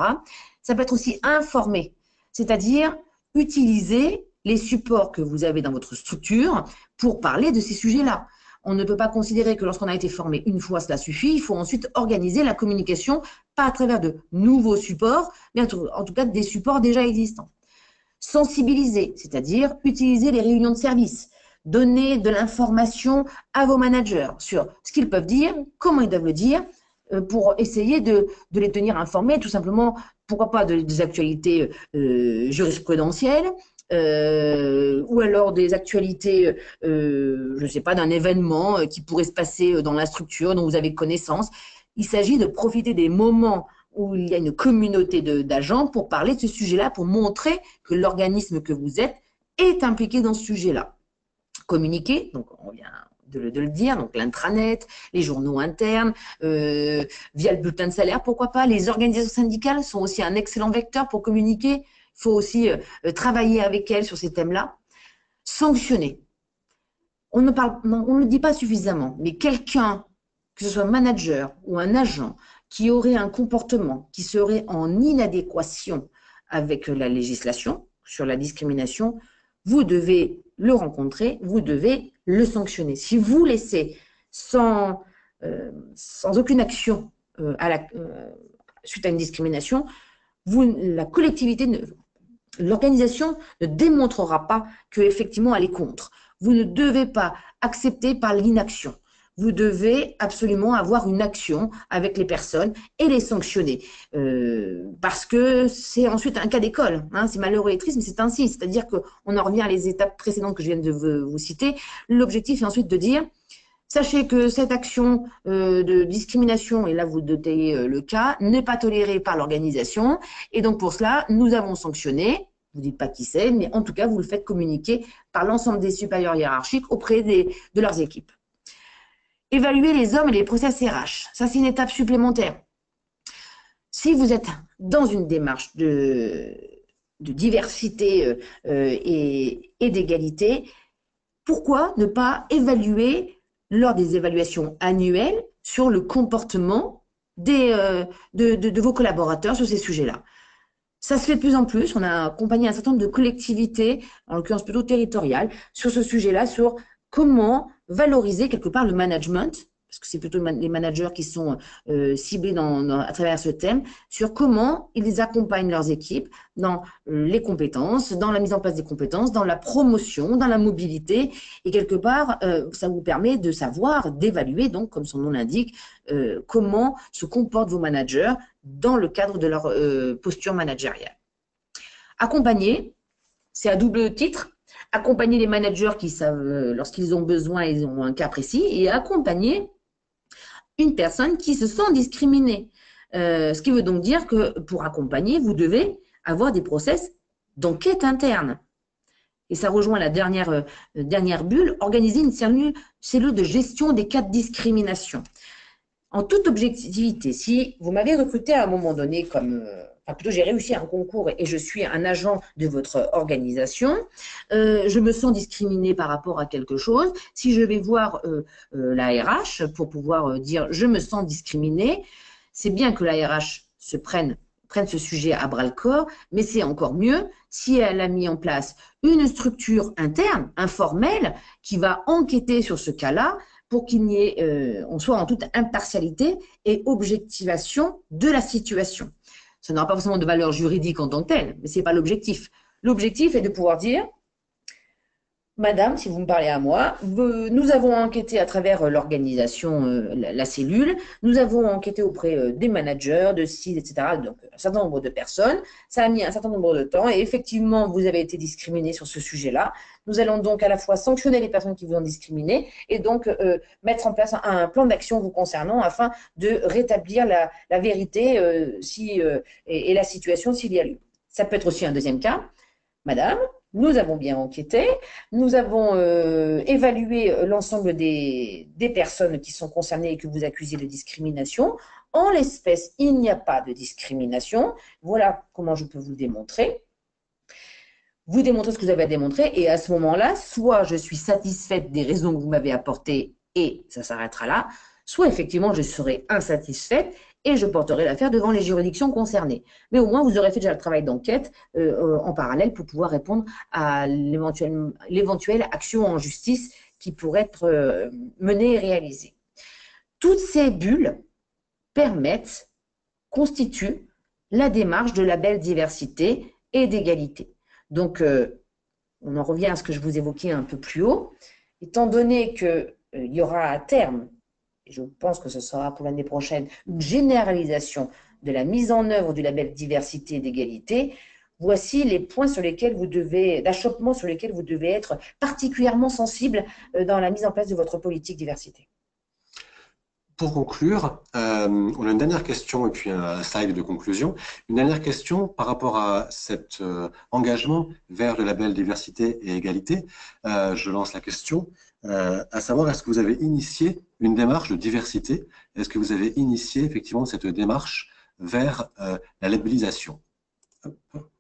Ça peut être aussi informer, c'est-à-dire utiliser les supports que vous avez dans votre structure pour parler de ces sujets-là. On ne peut pas considérer que lorsqu'on a été formé une fois, cela suffit. Il faut ensuite organiser la communication, pas à travers de nouveaux supports, mais en tout cas des supports déjà existants. Sensibiliser, c'est-à-dire utiliser les réunions de service, donner de l'information à vos managers sur ce qu'ils peuvent dire, comment ils doivent le dire, pour essayer de les tenir informés, tout simplement, pourquoi pas des actualités jurisprudentielles, ou alors des actualités, je ne sais pas, d'un événement qui pourrait se passer dans la structure dont vous avez connaissance. Il s'agit de profiter des moments où il y a une communauté d'agents pour parler de ce sujet-là, pour montrer que l'organisme que vous êtes est impliqué dans ce sujet-là. Communiquer, donc on vient de le dire, donc l'intranet, les journaux internes, via le bulletin de salaire, pourquoi pas. Les organisations syndicales sont aussi un excellent vecteur pour communiquer. Il faut aussi travailler avec elles sur ces thèmes-là. Sanctionner. On ne le dit pas suffisamment, mais quelqu'un, que ce soit un manager ou un agent, qui aurait un comportement qui serait en inadéquation avec la législation sur la discrimination, vous devez le rencontrer, vous devez le sanctionner. Si vous laissez sans aucune action suite à une discrimination, la collectivité, l'organisation ne démontrera pas qu'effectivement elle est contre. Vous ne devez pas accepter par l'inaction. Vous devez absolument avoir une action avec les personnes et les sanctionner. Parce que c'est ensuite un cas d'école. Hein, c'est malheureux et triste, mais c'est ainsi. C'est-à-dire qu'on en revient à les étapes précédentes que je viens de vous citer. L'objectif est ensuite de dire, sachez que cette action de discrimination, et là vous détaillez le cas, n'est pas tolérée par l'organisation. Et donc pour cela, nous avons sanctionné. Vous ne dites pas qui c'est, mais en tout cas, vous le faites communiquer par l'ensemble des supérieurs hiérarchiques auprès de leurs équipes. Évaluer les hommes et les process RH. Ça, c'est une étape supplémentaire. Si vous êtes dans une démarche de diversité et d'égalité, pourquoi ne pas évaluer lors des évaluations annuelles sur le comportement de vos collaborateurs sur ces sujets-là? Ça se fait de plus en plus. On a accompagné un certain nombre de collectivités, en l'occurrence plutôt territoriales, sur ce sujet-là, sur comment valoriser quelque part le management, parce parce que c'est plutôt les managers qui sont ciblés à travers ce thème, sur comment ils accompagnent leurs équipes dans les compétences, dans la mise en place des compétences, dans la promotion, dans la mobilité. Et quelque part, ça vous permet de savoir, d'évaluer, donc, comme son nom l'indique, comment se comportent vos managers dans le cadre de leur posture managériale. Accompagner, c'est à double titre. Accompagner les managers qui savent, lorsqu'ils ont besoin, ils ont un cas précis, et accompagner une personne qui se sent discriminée. Ce qui veut donc dire que pour accompagner, vous devez avoir des process d'enquête interne. Et ça rejoint la dernière bulle, organiser une cellule de gestion des cas de discrimination. En toute objectivité, si vous m'avez recruté à un moment donné enfin plutôt j'ai réussi un concours et je suis un agent de votre organisation, je me sens discriminée par rapport à quelque chose. Si je vais voir la RH pour pouvoir dire je me sens discriminée, c'est bien que la RH se prenne ce sujet à bras-le-corps, mais c'est encore mieux si elle a mis en place une structure interne, informelle, qui va enquêter sur ce cas-là pour on soit en toute impartialité et objectivation de la situation. Ça n'aura pas forcément de valeur juridique en tant que telle, mais ce n'est pas l'objectif. L'objectif est de pouvoir dire, Madame, si vous me parlez à moi, nous avons enquêté à travers l'organisation, la cellule, nous avons enquêté auprès des managers, de sites, etc., donc un certain nombre de personnes, ça a mis un certain nombre de temps et effectivement, vous avez été discriminé sur ce sujet-là. Nous allons donc à la fois sanctionner les personnes qui vous ont discriminé et donc mettre en place un plan d'action vous concernant afin de rétablir la vérité et la situation s'il y a lieu. Ça peut être aussi un deuxième cas. Madame, nous avons bien enquêté, nous avons évalué l'ensemble des personnes qui sont concernées et que vous accusez de discrimination. En l'espèce, il n'y a pas de discrimination. Voilà comment je peux vous le démontrer. Vous démontrez ce que vous avez à démontrer et à ce moment-là, soit je suis satisfaite des raisons que vous m'avez apportées et ça s'arrêtera là, soit effectivement je serai insatisfaite et je porterai l'affaire devant les juridictions concernées. Mais au moins, vous aurez fait déjà le travail d'enquête en parallèle pour pouvoir répondre à l'éventuelle action en justice qui pourrait être menée et réalisée. Toutes ces bulles constituent la démarche de label diversité et d'égalité. Donc, on en revient à ce que je vous évoquais un peu plus haut. Étant donné qu'il y aura à terme, et je pense que ce sera pour l'année prochaine, une généralisation de la mise en œuvre du label diversité et d'égalité, voici les points d'achoppement sur lesquels vous devez être particulièrement sensible dans la mise en place de votre politique diversité. Pour conclure, on a une dernière question et puis un slide de conclusion. Une dernière question par rapport à cet engagement vers le label diversité et égalité. Je lance la question, à savoir, est-ce que vous avez initié une démarche de diversité? Est-ce que vous avez initié effectivement cette démarche vers la labellisation? Hop.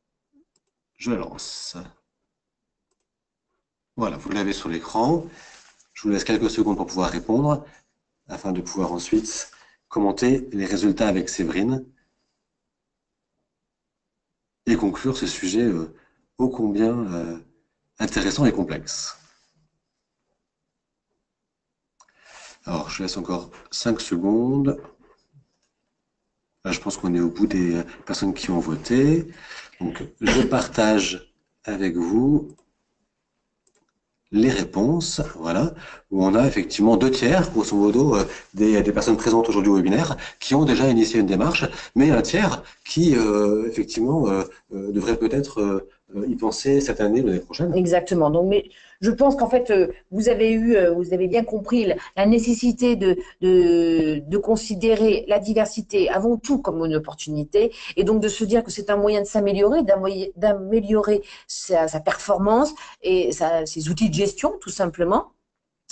Je lance. Voilà, vous l'avez sur l'écran. Je vous laisse quelques secondes pour pouvoir répondre, afin de pouvoir ensuite commenter les résultats avec Séverine et conclure ce sujet ô combien intéressant et complexe. Alors, je laisse encore 5 secondes. Là, je pense qu'on est au bout des personnes qui ont voté. Donc, je partage avec vous les réponses, voilà, où on a effectivement 2/3, grosso modo, des personnes présentes aujourd'hui au webinaire qui ont déjà initié une démarche, mais un tiers qui, effectivement, devrait peut-être y penser cette année ou l'année prochaine. Exactement. Donc, mais je pense qu'en fait, vous avez bien compris la nécessité de considérer la diversité avant tout comme une opportunité et donc de se dire que c'est un moyen de s'améliorer, d'améliorer sa performance et ses outils de gestion, tout simplement.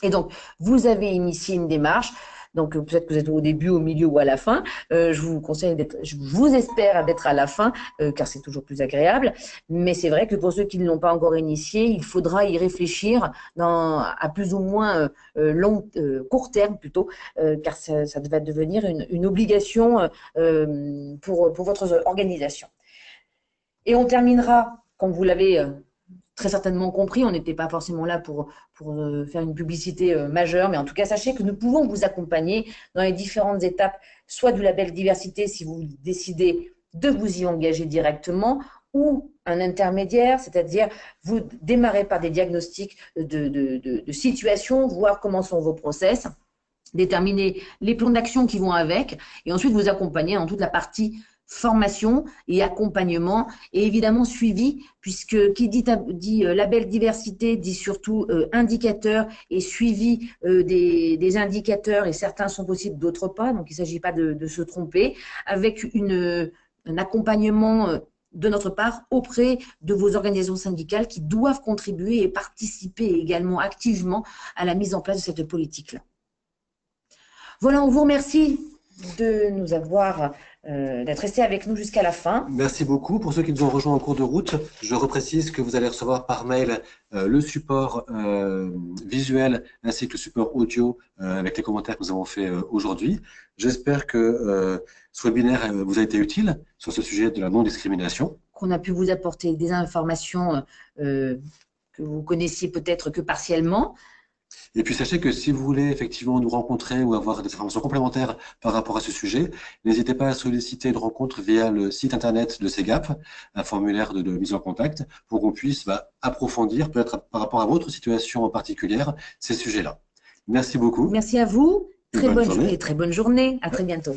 Et donc, vous avez initié une démarche. Donc, peut-être que vous êtes au début, au milieu ou à la fin. Je vous espère d'être à la fin, car c'est toujours plus agréable. Mais c'est vrai que pour ceux qui ne l'ont pas encore initié, il faudra y réfléchir à plus ou moins court terme plutôt, car ça va devenir une obligation pour votre organisation. Et on terminera, comme vous l'avez très certainement compris. On n'était pas forcément là pour faire une publicité majeure, mais en tout cas, sachez que nous pouvons vous accompagner dans les différentes étapes, soit du label diversité si vous décidez de vous y engager directement, ou un intermédiaire, c'est-à-dire vous démarrez par des diagnostics de situation, voir comment sont vos process, déterminer les plans d'action qui vont avec, et ensuite vous accompagner dans toute la partie formation et accompagnement, et évidemment suivi, puisque qui dit label diversité dit surtout indicateur et suivi des indicateurs, et certains sont possibles, d'autres pas, donc il ne s'agit pas de se tromper, avec un accompagnement de notre part auprès de vos organisations syndicales qui doivent contribuer et participer également activement à la mise en place de cette politique-là. Voilà, on vous remercie de nous avoir, d'être restés avec nous jusqu'à la fin. Merci beaucoup. Pour ceux qui nous ont rejoints en cours de route, je reprécise que vous allez recevoir par mail le support visuel ainsi que le support audio avec les commentaires que nous avons fait aujourd'hui. J'espère que ce webinaire vous a été utile sur ce sujet de la non-discrimination. Qu'on a pu vous apporter des informations que vous connaissiez peut-être que partiellement. Et puis sachez que si vous voulez effectivement nous rencontrer ou avoir des informations complémentaires par rapport à ce sujet, n'hésitez pas à solliciter une rencontre via le site internet de CEGAP, un formulaire de mise en contact, pour qu'on puisse approfondir, peut-être par rapport à votre situation particulière, ces sujets-là. Merci beaucoup. Merci à vous. Très bonne journée. Très bonne journée. À très bientôt.